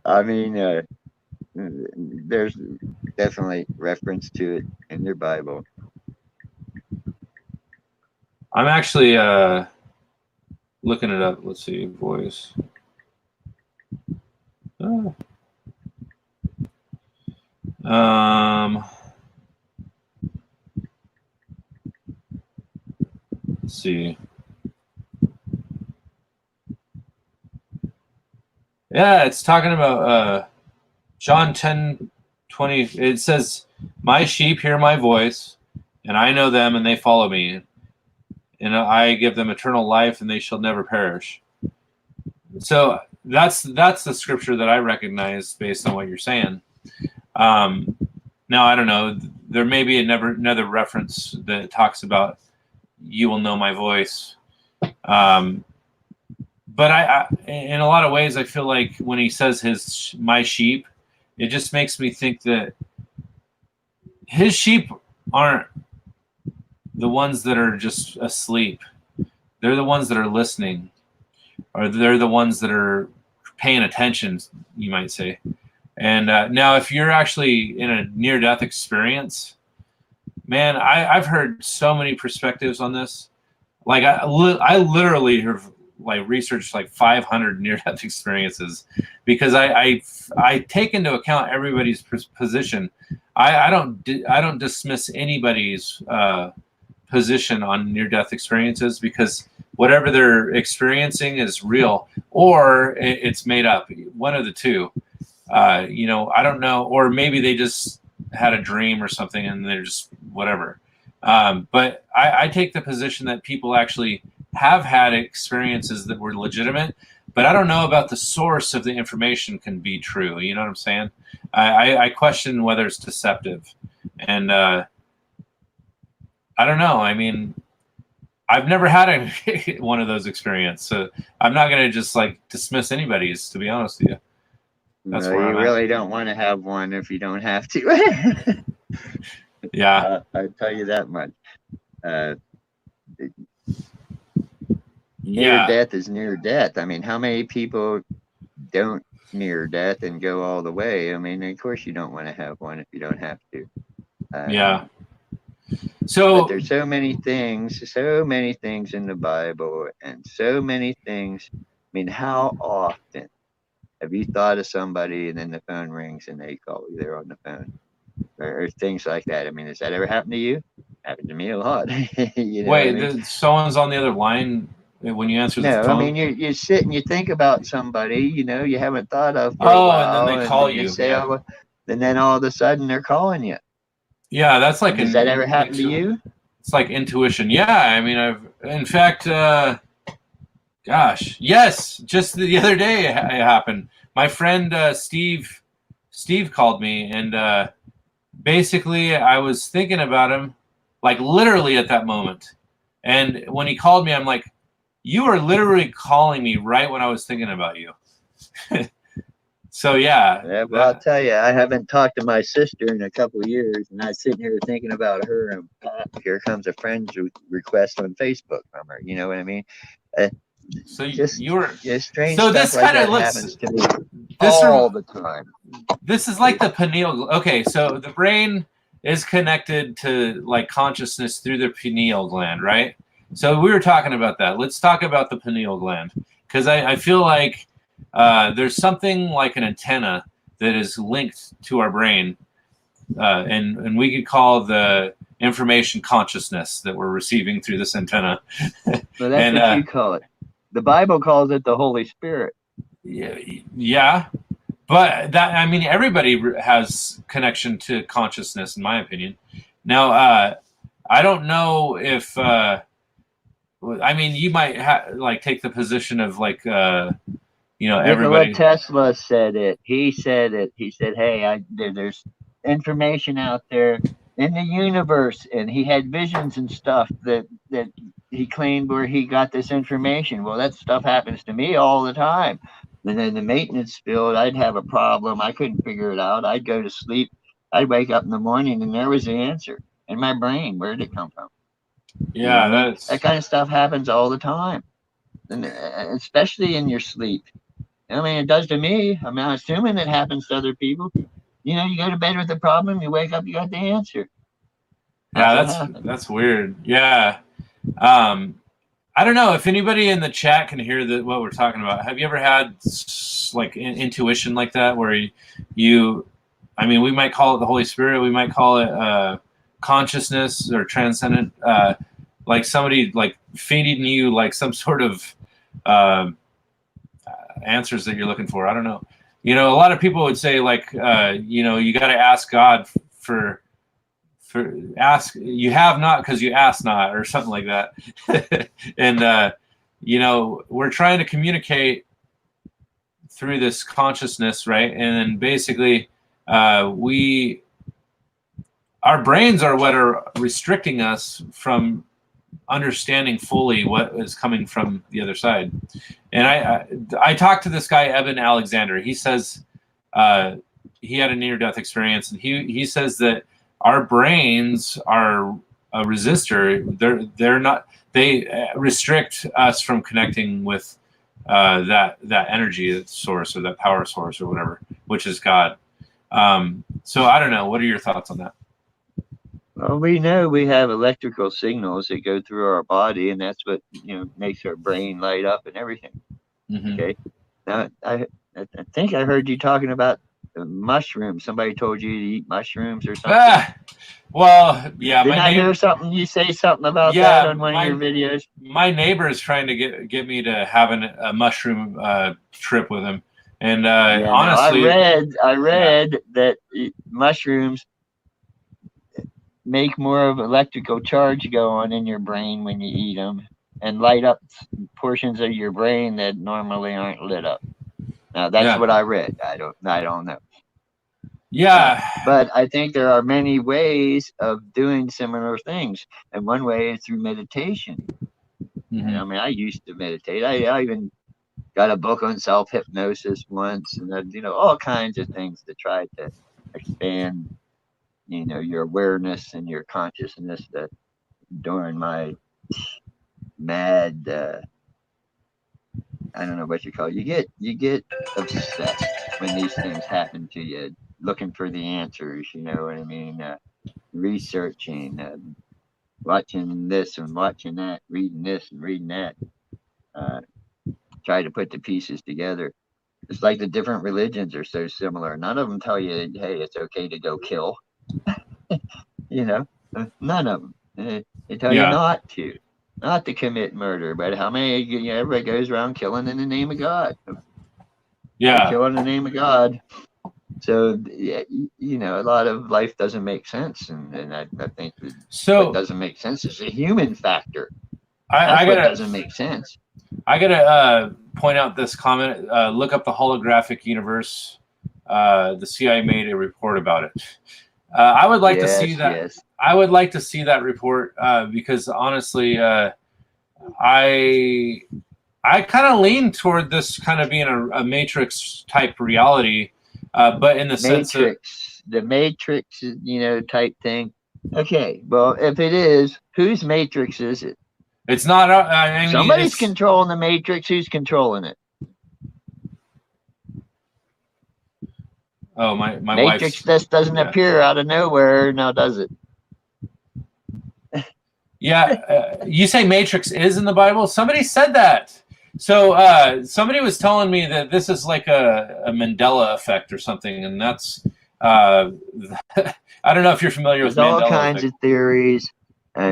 C: I mean, there's definitely reference to it in your Bible.
A: I'm actually looking it up. Let's see, voice. Oh. Let's see. Yeah, it's talking about John 10:20. It says, "My sheep hear my voice, and I know them, and they follow me, and I give them eternal life, and they shall never perish." So that's the scripture that I recognize based on what you're saying. Now I don't know. There may be another reference that talks about you will know my voice. But I, in a lot of ways, I feel like when he says my sheep, it just makes me think that his sheep aren't the ones that are just asleep. They're the ones that are listening, or they're the ones that are paying attention, you might say. And now, if you're actually in a near-death experience, man, I've heard so many perspectives on this. Like I literally have like researched like 500 near-death experiences, because I take into account everybody's position. I don't dismiss anybody's position on near-death experiences, because whatever they're experiencing is real or it's made up. One of the two. I don't know, or maybe they just had a dream or something and they're just whatever. But I take the position that people actually have had experiences that were legitimate, but I don't know about the source of the information can be true. You know what I'm saying? I question whether it's deceptive. And I don't know. I mean, I've never had one of those experiences, so I'm not going to just like dismiss anybody's, to be honest with you. That's where
C: you
A: I'm
C: really don't want to have one if you don't have to.
A: Yeah.
C: I tell you that much. Near
A: Yeah.
C: death is near death. I mean, how many people don't near death and go all the way? I mean, of course you don't want to have one if you don't have to.
A: Yeah. So
C: but there's so many things in the Bible, and so many things. I mean, how often have you thought of somebody and then the phone rings and they call you? They're on the phone, or things like that. I mean, has that ever happened to you? Happened to me a lot. You know
A: wait,
C: what I mean?
A: someone's on the other line when you answer the
C: No,
A: phone?
C: I mean you sit and you think about somebody, you haven't thought of for a
A: Oh, and
C: while,
A: then they call
C: then
A: you.
C: say,
A: Yeah.
C: oh, and then all of a sudden they're calling you.
A: Yeah, that's like
C: Does that ever happen to you?
A: It's like intuition. Yeah, I mean, in fact, gosh, yes, just the other day it happened. My friend Steve called me, and basically I was thinking about him, like literally at that moment. And when he called me, I'm like, you are literally calling me right when I was thinking about you. So yeah.
C: Well, I'll tell you, I haven't talked to my sister in a couple of years, and I was sitting here thinking about her, and here comes a friend's request on Facebook from her. You know what I mean?
A: So
C: just strange
A: so
C: stuff
A: this
C: like
A: kind of
C: that
A: looks
C: happens to me all the time.
A: This is like the pineal. Okay, so the brain is connected to like consciousness through the pineal gland, right? So we were talking about that. Let's talk about the pineal gland, because I feel like there's something like an antenna that is linked to our brain, and we could call the information consciousness that we're receiving through this antenna.
C: Well, that's what you call it. The Bible calls it the Holy Spirit.
A: Yeah. But that, I mean, everybody has connection to consciousness, in my opinion. Now, I don't know if I mean, you might like take the position of like,
D: Nikola
A: everybody.
D: Tesla said it. He said it. He said, "Hey, there's information out there in the universe," and he had visions and stuff that he claimed where he got this information. Well, that stuff happens to me all the time. And then the maintenance field, I'd have a problem. I couldn't figure it out. I'd go to sleep. I'd wake up in the morning, and there was the answer in my brain. Where did it come from?
A: Yeah,
D: That kind of stuff happens all the time, and especially in your sleep. I mean, it does to me. I mean, I'm assuming it happens to other people. You go to bed with a problem, you wake up, you got the answer.
A: That's weird. Yeah. I don't know if anybody in the chat can hear what we're talking about. Have you ever had like intuition like that where I mean, we might call it the Holy Spirit, we might call it consciousness or transcendent, like somebody like feeding you like some sort of answers that you're looking for. I don't know. A lot of people would say like, you got to ask God for ask, you have not because you ask not, or something like that. And we're trying to communicate through this consciousness, right? And then basically our brains are what are restricting us from understanding fully what is coming from the other side. And I talked to this guy Evan Alexander. He says he had a near-death experience, and he says that our brains are a resistor. They're not. They restrict us from connecting with that energy source or that power source or whatever, which is God. So I don't know. What are your thoughts on that?
D: Well, we know we have electrical signals that go through our body, and that's what makes our brain light up and everything.
A: Mm-hmm.
D: Okay. Now, I think I heard you talking about mushrooms. Somebody told you to eat mushrooms or something.
A: Well, yeah.
D: Didn't I hear something? You say something about that on one of your videos?
A: My neighbor is trying to get me to have a mushroom trip with him, and honestly,
D: I read that mushrooms make more of electrical charge go on in your brain when you eat them, and light up portions of your brain that normally aren't lit up. Now that's what I read. I don't know.
A: Yeah.
D: But I think there are many ways of doing similar things, and one way is through meditation.
A: Mm-hmm.
D: And, I mean, I used to meditate. I even got a book on self-hypnosis once, and all kinds of things to try to expand, your awareness and your consciousness. That during my mad, I don't know what you call it. You get obsessed when these things happen to you, looking for the answers. You know what I mean? Researching, watching this and watching that, reading this and reading that. Try to put the pieces together. It's like the different religions are so similar. None of them tell you, hey, it's okay to go kill. None of them. They tell you not to commit murder. But how many? Everybody goes around killing in the name of God.
A: Yeah,
D: kill in the name of God. So a lot of life doesn't make sense, and I think what doesn't make sense is the human factor. That's what doesn't make sense.
A: I gotta point out this comment. Look up the holographic universe. The CIA made a report about it. I would like to see that. Yes. I would like to see that report because honestly, I kind of lean toward this kind of being a Matrix type reality, but in the sense of
D: the Matrix, type thing. Okay, well, if it is, whose Matrix is it?
A: It's not. I mean,
D: somebody's controlling the Matrix. Who's controlling it?
A: Oh, my
D: Matrix just doesn't appear out of nowhere, now does it?
A: Yeah, you say Matrix is in the Bible? Somebody said that. So somebody was telling me that this is like a Mandela effect or something, and that's I don't know if you're familiar with Mandela
D: all kinds of theories.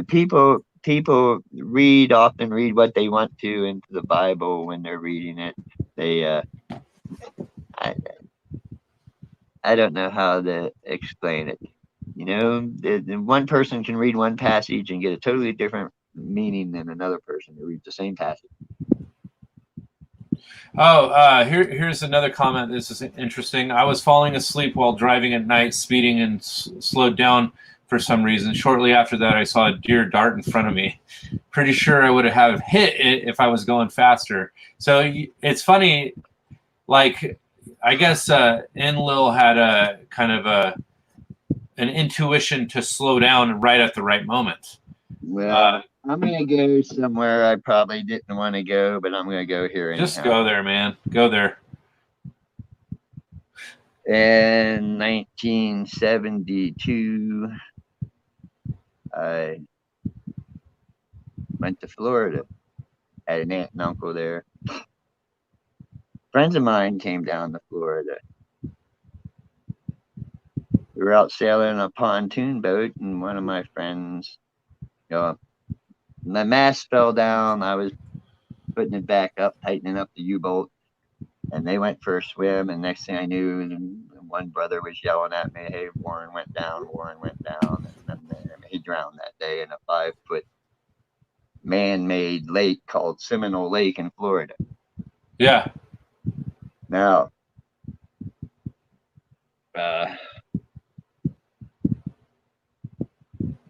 D: People often read what they want to into the Bible when they're reading it. They I don't know how to explain it. One person can read one passage and get a totally different meaning than another person who reads the same passage.
A: Oh, here's another comment. This is interesting. I was falling asleep while driving at night, speeding, and slowed down for some reason. Shortly after that, I saw a deer dart in front of me. Pretty sure I would have hit it if I was going faster. So it's funny, like, I guess Enlil had a kind of an intuition to slow down right at the right moment.
D: Well, I'm going to go somewhere I probably didn't want to go, but I'm going to go here anyhow.
A: Just go there, man. Go there.
D: In 1972, I went to Florida. Had an aunt and uncle there. Friends of mine came down to Florida. We were out sailing a pontoon boat, and one of my friends, my mast fell down. I was putting it back up, tightening up the U-bolt, and they went for a swim. And next thing I knew, one brother was yelling at me, "Hey, Warren went down, Warren went down." And he drowned that day in a 5-foot man-made lake called Seminole Lake in Florida.
A: Yeah.
D: Now,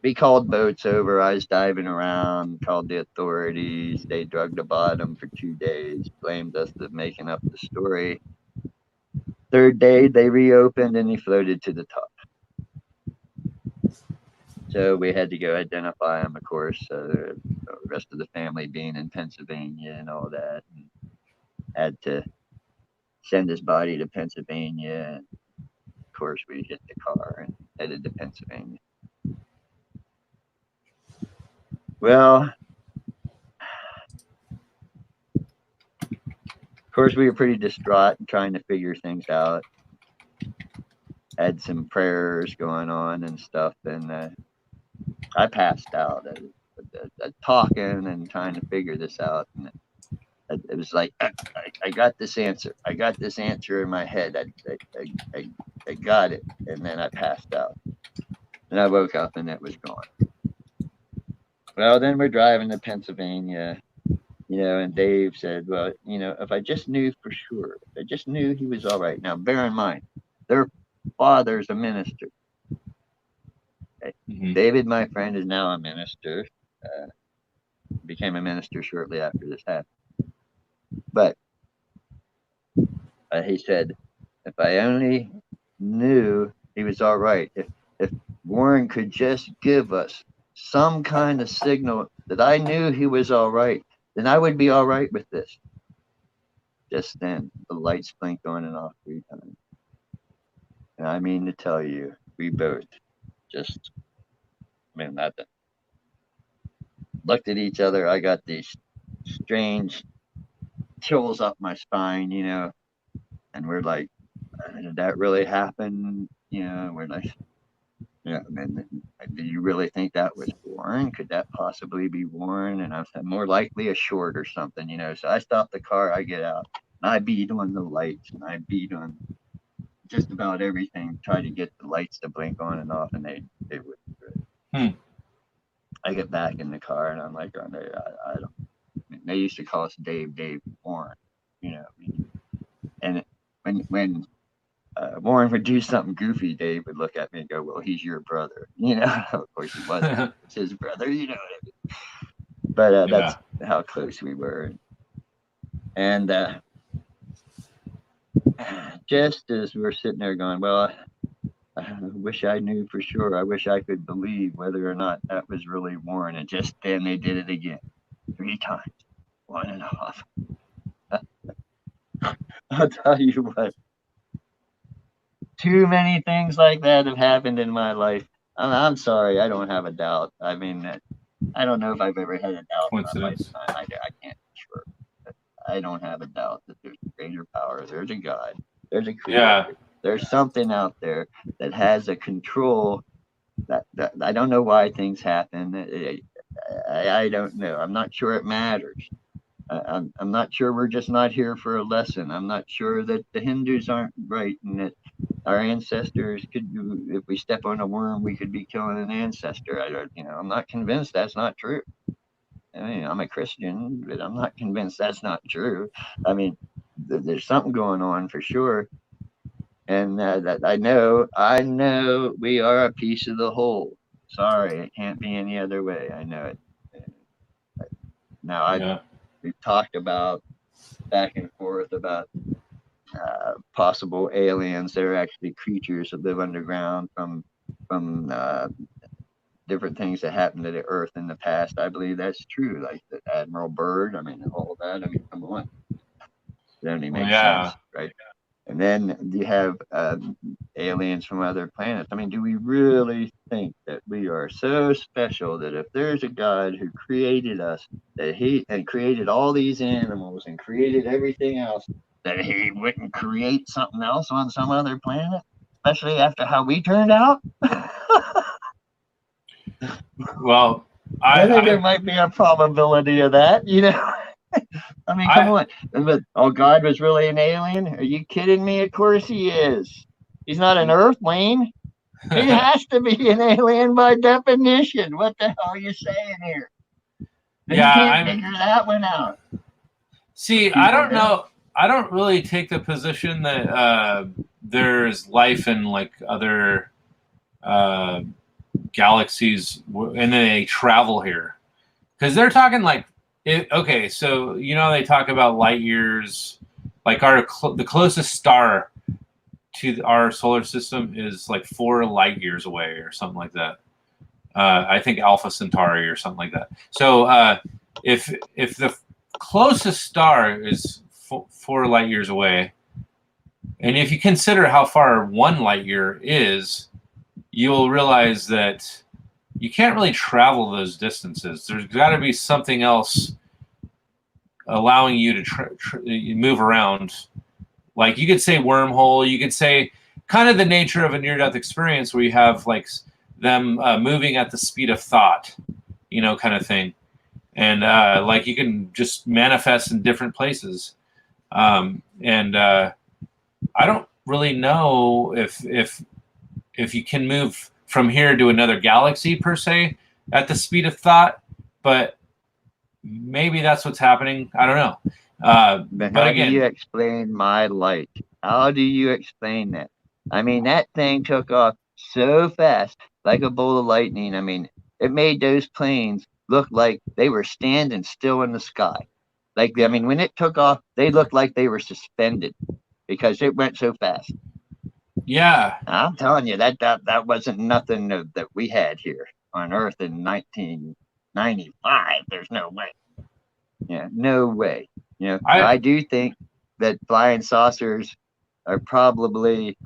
D: we called boats over. I was diving around, called the authorities. They drug the bottom for 2 days, blamed us for making up the story. Third day, they reopened and he floated to the top. So we had to go identify him, of course, the rest of the family being in Pennsylvania and all that. And had to send his body to Pennsylvania. And of course, we hit the car and headed to Pennsylvania. Well, of course, we were pretty distraught and trying to figure things out. Had some prayers going on and stuff, and I passed out talking and trying to figure this out. And it was like, I got this answer. I got this answer in my head. I got it, and then I passed out. And I woke up, and it was gone. Well, then we're driving to Pennsylvania, and Dave said, well, if I just knew for sure, if I just knew he was all right. Now, bear in mind, their father's a minister. Okay?
A: Mm-hmm.
D: David, my friend, is now a minister. Became a minister shortly after this happened. But he said, if I only knew he was all right, if Warren could just give us some kind of signal that I knew he was all right, then I would be all right with this. Just then, the lights blinked on and off 3 times. And I mean to tell you, we both just, nothing. Looked at each other. I got these strange chills up my spine, and we're like, did that really happen? We're like, man, do you really think that was Warren? Could that possibly be Warren? And I said, more likely a short or something, So I stopped the car, I get out, and I beat on the lights, and I beat on just about everything, try to get the lights to blink on and off, and they wouldn't do it. I get back in the car, and I'm like, I don't. They used to call us Dave Warren, and when Warren would do something goofy, Dave would look at me and go, well, he's your brother. Of course he wasn't. It's his brother, what I mean? But that's how close we were. And just as we're sitting there going, well, I wish I knew for sure. I wish I could believe whether or not that was really Warren. And just then they did it again. 3 times. 1.5. I'll tell you what. Too many things like that have happened in my life. I'm sorry, I don't have a doubt. I don't know if I've ever had a doubt in my lifetime. I can't be sure. But I don't have a doubt that there's a greater power. There's a God. There's a creator.
A: Yeah.
D: There's something out there that has a control. That I don't know why things happen. I don't know. I'm not sure it matters. I'm not sure we're just not here for a lesson. I'm not sure that the Hindus aren't right and that our ancestors could, if we step on a worm, we could be killing an ancestor. I'm not convinced that's not true. I mean, I'm a Christian, but I'm not convinced that's not true. I mean, there's something going on for sure. And that I know we are a piece of the whole. Sorry, it can't be any other way. I know it. Now,
A: Yeah.
D: we've talked about back and forth about possible aliens that are actually creatures that live underground from different things that happened to the Earth in the past. I believe that's true. Like the Admiral Byrd. I mean, all that. I mean, come on, it only
A: Well,
D: makes
A: yeah.
D: sense, right? And then you have aliens from other planets. I mean, do we really think that we are so special that if there's a God who created us, that he and created all these animals and created everything else, that he wouldn't create something else on some other planet, especially after how we turned out?
A: Well,
D: I think there
A: I
D: might be a probability of that, you know. I mean, come on. But, oh, God was really an alien? Are you kidding me? Of course he is. He's not an earthling. He has to be an alien by definition. What the hell are you saying here? And
A: yeah,
D: you can't
A: I'm
D: figure that one out.
A: see. I don't know. I don't really take the position that there's life in like other galaxies and they travel here, because they're talking like okay, so you know they talk about light years, like the closest star to our solar system is like 4 light years away or something like that. I think Alpha Centauri or something like that. So if the closest star is 4 light years away, and if you consider how far 1 light year is, you'll realize that you can't really travel those distances. There's got to be something else allowing you to move around. Like you could say wormhole, you could say kind of the nature of a near-death experience where you have like them moving at the speed of thought, you know, kind of thing. And like you can just manifest in different places. And I don't really know if you can move from here to another galaxy per se at the speed of thought, but maybe that's what's happening. I don't know.
D: But
A: But
D: how
A: again,
D: do you explain my light? How do you explain that? I mean, that thing took off so fast, like a bolt of lightning. I mean, it made those planes look like they were standing still in the sky. Like, I mean, when it took off, they looked like they were suspended because it went so fast.
A: yeah.
D: I'm telling you, that wasn't nothing that we had here on Earth in 1995. There's no way. Yeah, no way. You know, I do think that flying saucers are probably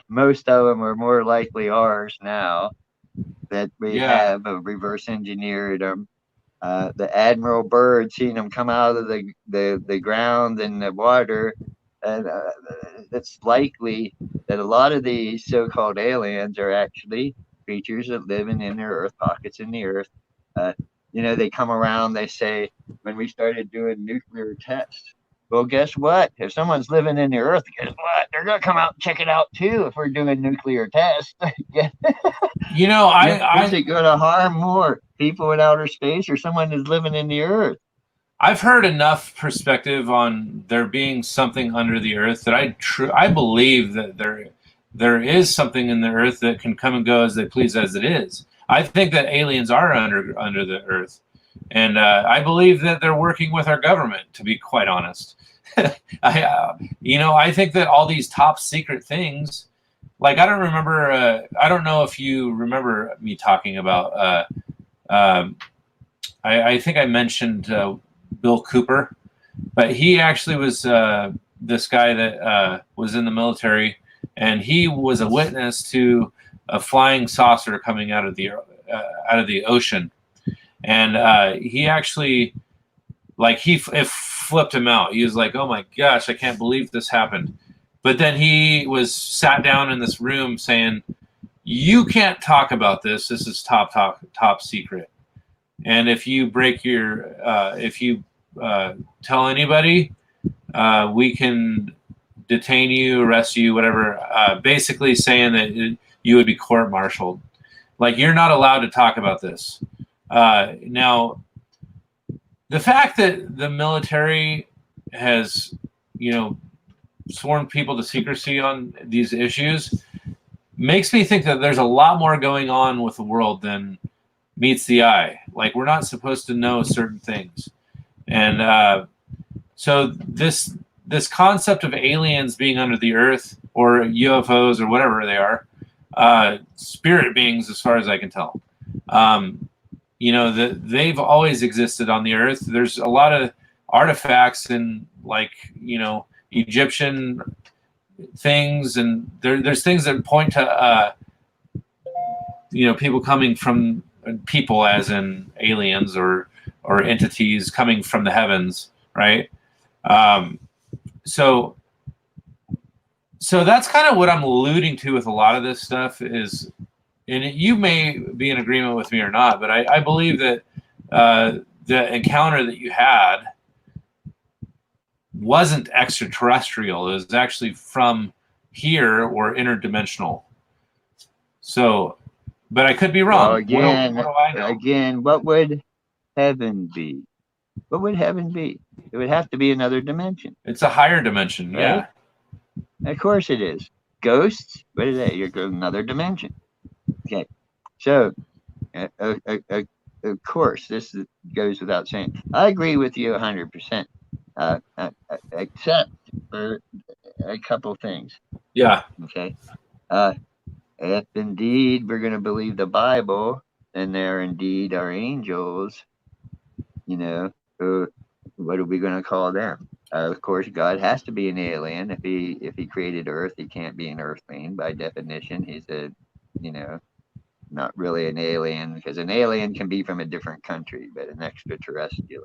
D: most of them are more likely ours now that we have reverse engineered them. The Admiral Byrd, seeing them come out of the ground and the water, and it's likely that a lot of these so-called aliens are actually creatures that live in their earth pockets in the earth. You know, they come around, they say, when we started doing nuclear tests, well, guess what? If someone's living in the earth, guess what? They're going to come out and check it out too if we're doing nuclear tests.
A: You know,
D: is it going to harm more people in outer space or someone who's living in the earth?
A: I've heard enough perspective on there being something under the earth that I believe that there is something in the earth that can come and go as they please as it is. I think that aliens are under the earth, and I believe that they're working with our government. To be quite honest, I think that all these top secret things, like I don't remember. I don't know if you remember me talking about. I think I mentioned Bill Cooper, but he actually was this guy that was in the military, and he was a witness to a flying saucer coming out of the ocean, and he actually, like, it flipped him out. He was like, "Oh my gosh, I can't believe this happened." But then he was sat down in this room saying, "You can't talk about this. This is top secret. And if you break your, if you tell anybody, we can detain you, arrest you, whatever." Basically saying that you would be court-martialed. Like, you're not allowed to talk about this. Now, the fact that the military has, sworn people to secrecy on these issues makes me think that there's a lot more going on with the world than meets the eye. Like, we're not supposed to know certain things. And so this concept of aliens being under the earth, or UFOs, or whatever they are, spirit beings, as far as I can tell, they've always existed on the earth. There's a lot of artifacts and, like, Egyptian things, and there's things that point to people coming from people, as in aliens or entities coming from the heavens, right? So that's kind of what I'm alluding to with a lot of this stuff is, and you may be in agreement with me or not, but I believe that the encounter that you had wasn't extraterrestrial. It was actually from here, or interdimensional. So, but I could be wrong.
D: Well, again,
A: what do I know?
D: again, what would heaven be? What would heaven be? It would have to be another dimension.
A: It's a higher dimension,
D: right?
A: yeah.
D: Of course it is. Ghosts, what is that? You're going another dimension. Okay, so of course, this goes without saying. I agree with you 100%, except for a couple things.
A: Yeah.
D: Okay. If indeed we're going to believe the Bible, then there indeed are angels, what are we going to call them? Of course, God has to be an alien. If he created Earth, he can't be an earthling by definition. He's not really an alien, because an alien can be from a different country, but an extraterrestrial.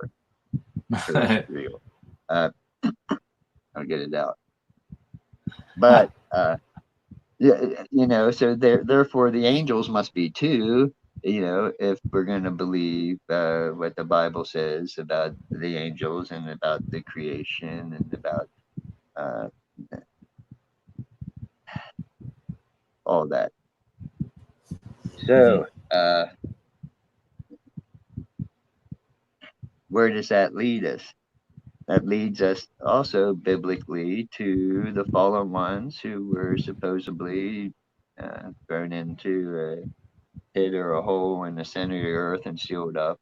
D: I'll get it out. But so therefore the angels must be too. If we're going to believe what the Bible says about the angels and about the creation and about all that. So, where does that lead us? That leads us also biblically to the fallen ones who were supposedly thrown into a pit or a hole in the center of the earth and sealed up,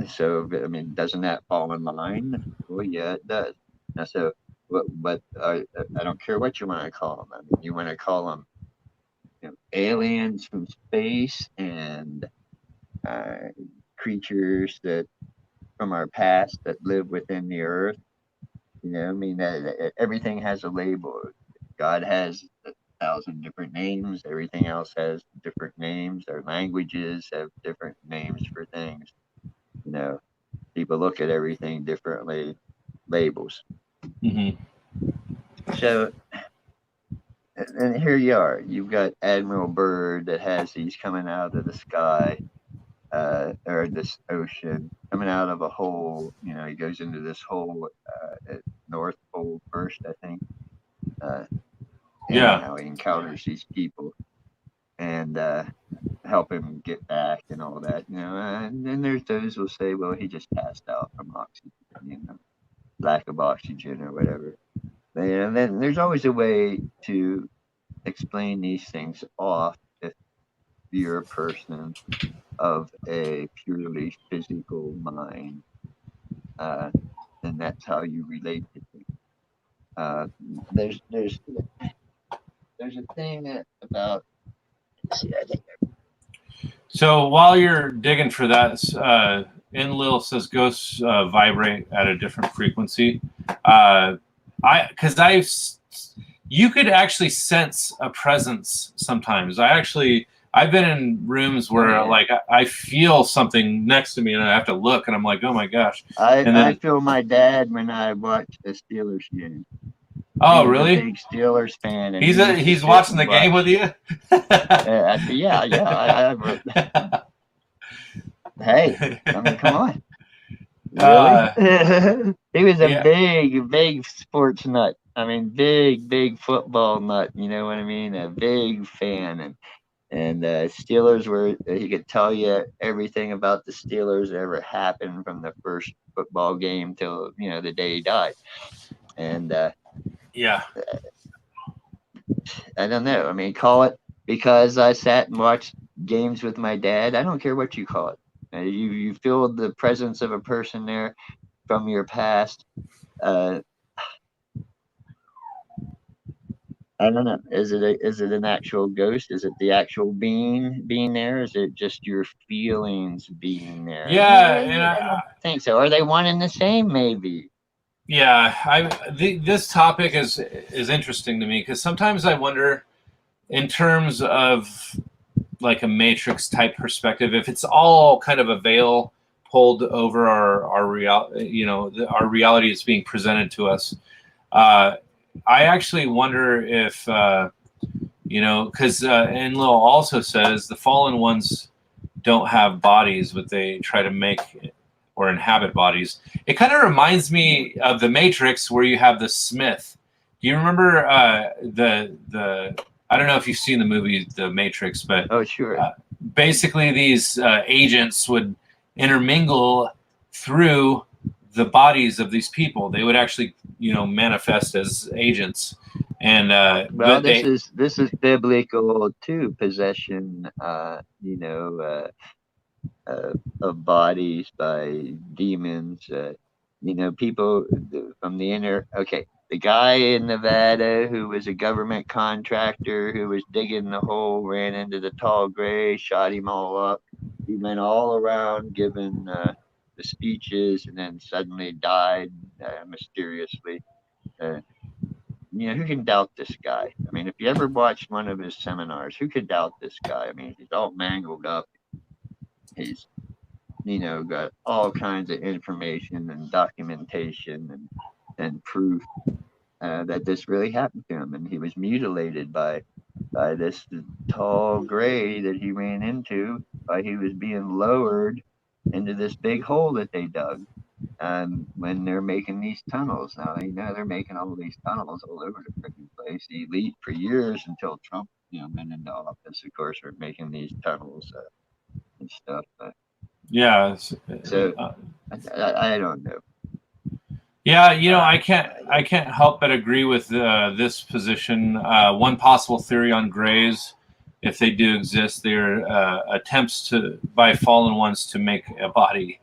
D: So, I mean, doesn't that fall in line? Well, yeah, it does. Now, so, but I don't care what you want to call them. I mean, you want to call them aliens from space and creatures that from our past that live within the earth. I mean, everything has a label. God has 1,000 different names. Everything else has different names. Our languages have different names for things. People look at everything differently, labels.
A: Mm-hmm.
D: So, and here you are. You've got Admiral Byrd that has these coming out of the sky, or this ocean, coming out of a hole. He goes into this hole at North Pole first, I think. Anyhow, he encounters these people and help him get back and all that. And then there's those who will say, well, he just passed out from oxygen, lack of oxygen or whatever. And then there's always a way to explain these things off if you're a person of a purely physical mind, and that's how you relate to things. There's a thing about.
A: So while you're digging for that, Enlil says ghosts vibrate at a different frequency. You could actually sense a presence sometimes. I've been in rooms where like I feel something next to me and I have to look and I'm like, oh my gosh.
D: I feel my dad when I watch the Steelers game.
A: Oh,
D: he's
A: really?
D: A big Steelers fan. And
A: he's watching the game with you?
D: Hey, I mean, come on. Really? He was a big sports nut. I mean, big football nut. You know what I mean? A big fan. And Steelers were, he could tell you everything about the Steelers that ever happened from the first football game till, the day he died. And
A: Yeah.
D: I don't know. I mean, call it because I sat and watched games with my dad. I don't care what you call it. You feel the presence of a person there from your past. Uh, I don't know. Is it an actual ghost? Is it the actual being there? Is it just your feelings being there?
A: Yeah, and
D: I don't think so. Are they one and the same? Maybe.
A: this topic is interesting to me because sometimes I wonder, in terms of like a matrix type perspective, if it's all kind of a veil pulled over our our reality is being presented to us. I actually wonder if because Enlil also says the fallen ones don't have bodies, but they try to make or inhabit bodies. It kind of reminds me of the Matrix, where you have the Smith. Do you remember the? I don't know if you've seen the movie The Matrix, but
D: Oh, sure.
A: Basically these agents would intermingle through the bodies of these people. They would actually, manifest as agents, and
D: Well, this is biblical too. Possession, of bodies by demons. People from the inner. Okay, the guy in Nevada who was a government contractor who was digging the hole ran into the tall gray, shot him all up. He went all around giving the speeches, and then suddenly died mysteriously. Uh, who can doubt this guy? I mean, if you ever watched one of his seminars, who could doubt this guy? I mean, he's all mangled up. He's got all kinds of information and documentation and proof that this really happened to him, and he was mutilated by this tall gray that he ran into while he was being lowered into this big hole that they dug. When they're making these tunnels. Now, they're making all these tunnels all over the freaking place. The elite for years until Trump, went into office, of course, are making these tunnels and stuff.
A: yeah.
D: So I don't know.
A: Yeah, I can't help but agree with this position. One possible theory on grays, if they do exist, they're attempts by fallen ones to make a body.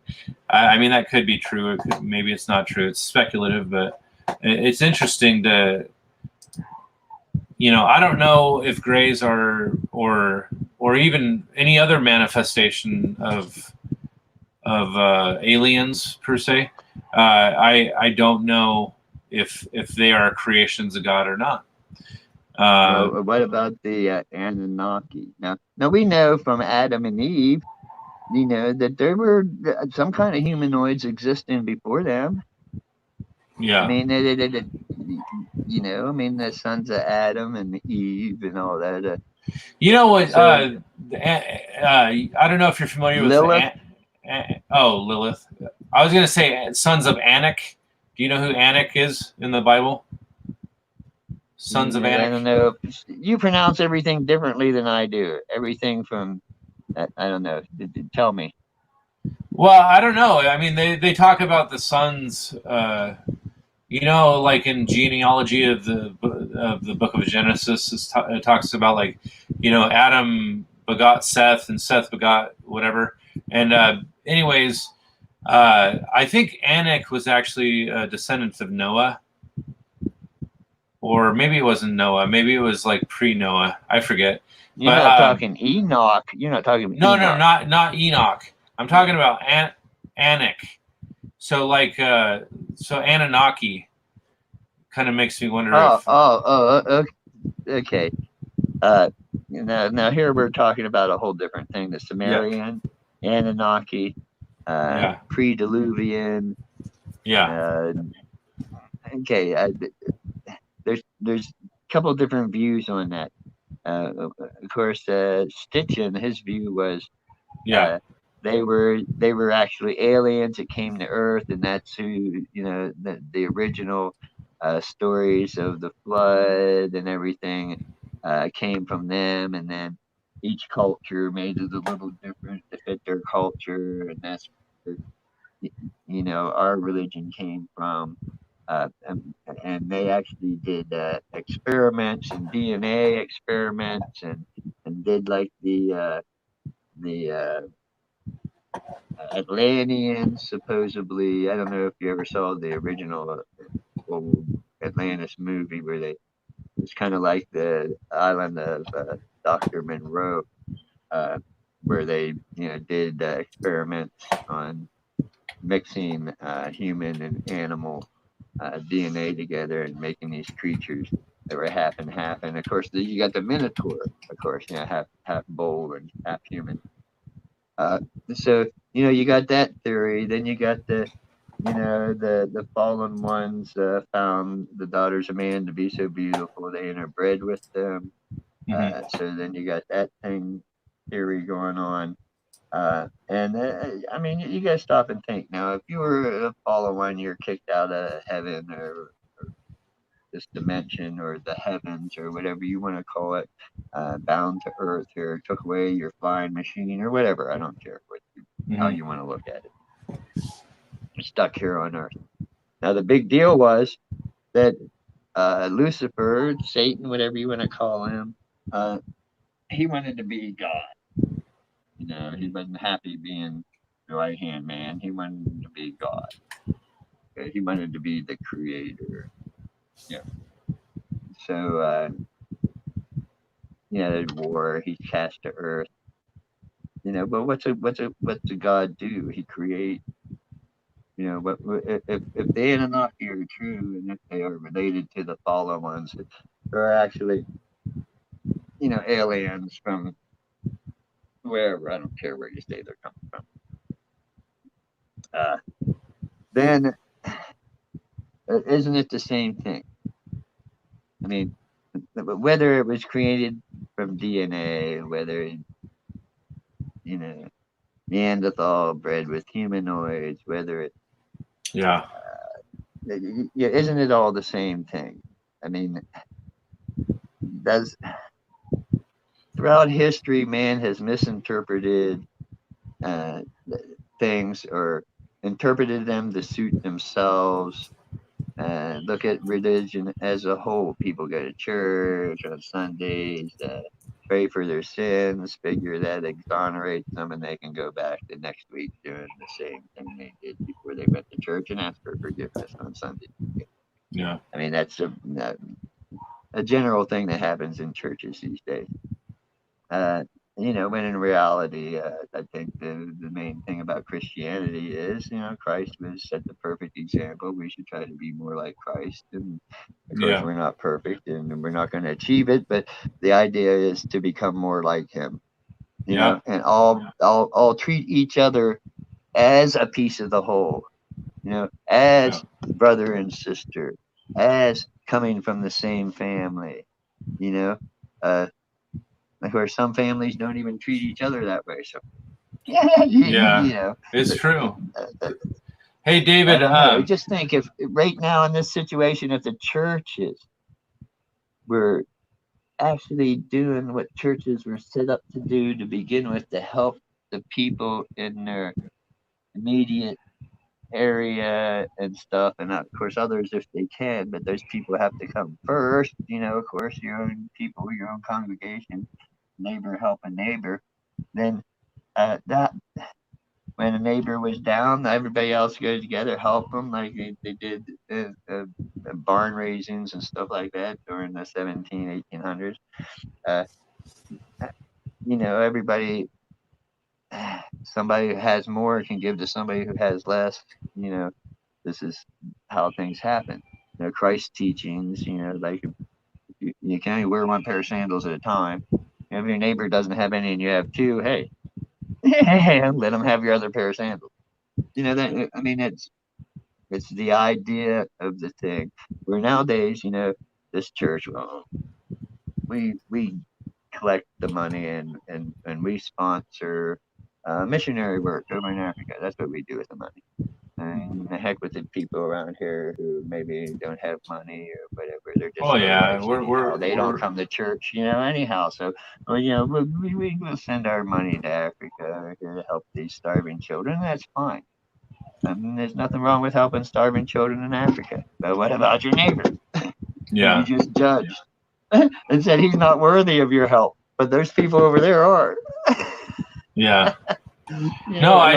A: I mean, that could be true. Maybe it's not true. It's speculative, but it's interesting to, I don't know if grays are or even any other manifestation of aliens per se. I don't know if they are creations of God or not.
D: What about the Anunnaki? Now we know from Adam and Eve, that there were some kind of humanoids existing before them.
A: Yeah.
D: I mean, I mean, the sons of Adam and Eve and all that.
A: You know what?
D: So,
A: I don't know if you're familiar
D: Lilith?
A: with Lilith. I was going to say sons of Anak. Do you know who Anak is in the Bible? Sons of Anak.
D: I don't know. You pronounce everything differently than I do. Everything from, I don't know. Tell me.
A: Well, I don't know. I mean, they talk about the sons. Like in genealogy of the book of Genesis, it talks about like, Adam begot Seth and Seth begot whatever. And anyways, I think Anak was actually a descendant of Noah, or maybe it wasn't Noah. Maybe it was like pre-Noah. I forget.
D: You're not talking Enoch. You're not talking.
A: No,
D: Enoch.
A: not Enoch. I'm talking about Anak. So like, so Anunnaki kind of makes me wonder
D: Okay. Now here we're talking about a whole different thing. The Sumerian, Anunnaki, pre-Diluvian.
A: Yeah.
D: Okay. There's a couple different views on that. Of course, Stitchin, his view was, they were actually aliens that came to Earth, and that's who, the original stories of the flood and everything came from them, and then each culture made it a little different to fit their culture, and that's where, our religion came from. And they actually did experiments and DNA experiments, and did like the Atlanteans supposedly. I don't know if you ever saw the original old Atlantis movie where it's kind of like the island of Dr. Monroe, where they did experiments on mixing human and animal DNA together and making these creatures that were half and half. And of course, you got the Minotaur, of course, half bull and half human. So you got that theory. Then you got the fallen ones found the daughters of man to be so beautiful they interbred with them. So then you got that theory going on. And I mean, you got to stop and think. Now, if you were a fallen one, you're kicked out of heaven or this dimension or the heavens or whatever you want to call it, bound to earth or took away your flying machine or whatever. I don't care how you want to look at it. You're stuck here on earth. Now, the big deal was that Lucifer, Satan, whatever you want to call him, he wanted to be God. He wasn't happy being the right hand man. He wanted to be God. Okay? He wanted to be the creator. Yeah. So war. He cast to earth. But what's a God do? He create. But if the Anunnaki are true, and if they are related to the fallen ones, they're actually aliens from wherever. I don't care where you say they're coming from. Then isn't it the same thing? I mean, whether it was created from DNA, whether Neanderthal bred with humanoids, whether it isn't it all the same thing? I mean, throughout history, man has misinterpreted things or interpreted them to suit themselves. Look at religion as a whole. People go to church on Sundays, pray for their sins, figure that exonerates them, and they can go back the next week doing the same thing they did before they went to church and ask for forgiveness on Sunday.
A: Yeah.
D: I mean, that's a general thing that happens in churches these days. When in reality, I think the main thing about Christianity is, Christ was set the perfect example. We should try to be more like Christ. And of course, we're not perfect and we're not going to achieve it. But the idea is to become more like him, and all treat each other as a piece of the whole, as brother and sister, as coming from the same family, Of course, some families don't even treat each other that way. So,
A: it's true. Hey, David.
D: Just think if right now in this situation, if the churches were actually doing what churches were set up to do to begin with, to help the people in their immediate area and stuff, and of course others if they can, but those people have to come first. Of course, your own people, your own congregation, neighbor helping neighbor. Then that when a neighbor was down, everybody else goes together, help them like they did barn raisings and stuff like that during the 1800s. Everybody, somebody who has more can give to somebody who has less. This is how things happen. Christ's teachings, like you can only wear one pair of sandals at a time. If your neighbor doesn't have any and you have two, hey, let them have your other pair of sandals. That, I mean, it's the idea of the thing. Where nowadays, this church, well, we collect the money and we sponsor missionary work over in Africa. That's what we do with the money. And the heck with the people around here who maybe don't have money or whatever. They're just
A: Oh yeah,
D: lowlifes anyhow. They don't come to church, anyhow. So, well, we'll send our money to Africa here to help these starving children. That's fine. I mean, there's nothing wrong with helping starving children in Africa. But what about your neighbor?
A: yeah.
D: You just judged and said he's not worthy of your help. But there's people over there are.
A: Yeah.
D: No,
A: I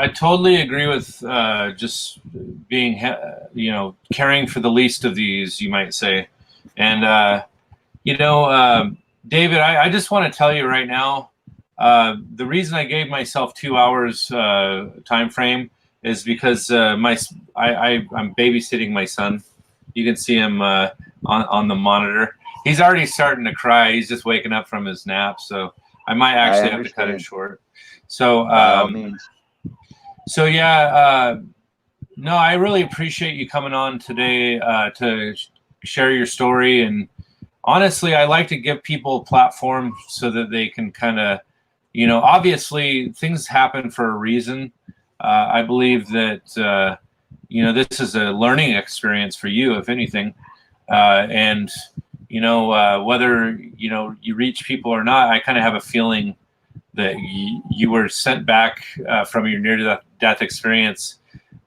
A: totally agree with just being, caring for the least of these, you might say. And, David, I just want to tell you right now, the reason I gave myself 2 hours time frame is because I'm babysitting my son. You can see him on the monitor. He's already starting to cry. He's just waking up from his nap, so I might actually have to cut it short. So,
D: by all means.
A: So yeah, no, I really appreciate you coming on today to share your story. And honestly, I like to give people a platform so that they can kind of, obviously things happen for a reason. I believe that, this is a learning experience for you, if anything. And, whether, you reach people or not, I kind of have a feeling that you were sent back from your near-death experience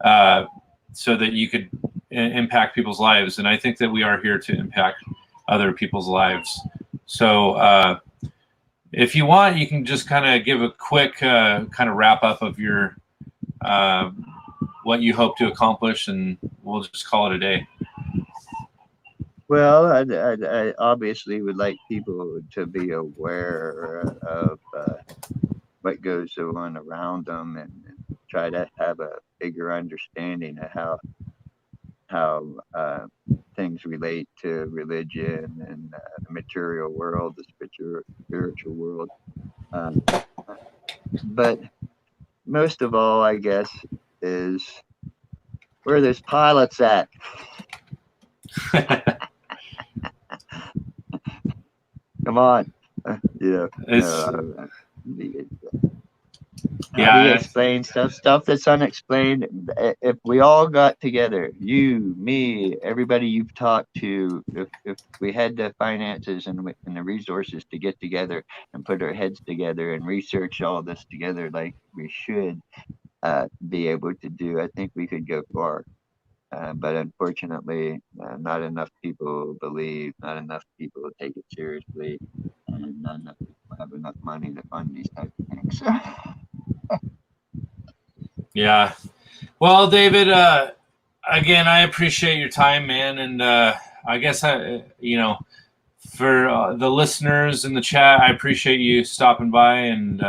A: so that you could impact people's lives. And I think that we are here to impact other people's lives. So if you want, you can just kind of give a quick kind of wrap up of your what you hope to accomplish, and we'll just call it a day.
D: Well, I obviously would like people to be aware of what goes on around them, and try to have a bigger understanding of how things relate to religion and the material world, the spiritual world. But most of all, I guess, is where there's pilots at. Come on. Yeah. How do you explain stuff that's unexplained? If we all got together, you, me, everybody you've talked to, if we had the finances and the resources to get together and put our heads together and research all this together like we should be able to do, I think we could go far. But unfortunately, not enough people believe, not enough people take it seriously, and not enough people have enough money to fund these types of things.
A: Yeah. Well, David, again, I appreciate your time, man. And I guess, for the listeners in the chat, I appreciate you stopping by. And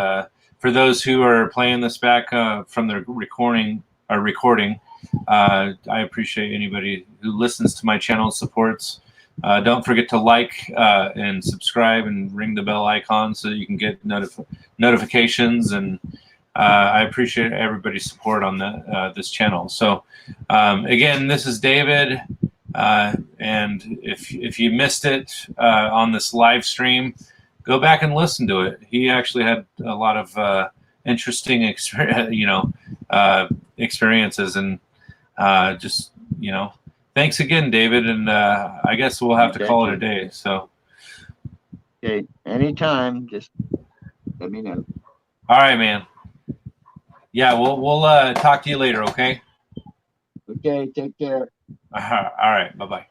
A: for those who are playing this back from the recording, I appreciate anybody who listens to my channel and supports. Don't forget to like and subscribe and ring the bell icon so that you can get notifications. And I appreciate everybody's support on this channel. So again, this is David. And if you missed it on this live stream, go back and listen to it. He actually had a lot of interesting experiences, and thanks again, David. And I guess we'll have to call it a day. So,
D: okay, anytime, just let me know.
A: All right, man. Yeah, we'll talk to you later. Okay.
D: Okay. Take care.
A: All right. Bye-bye.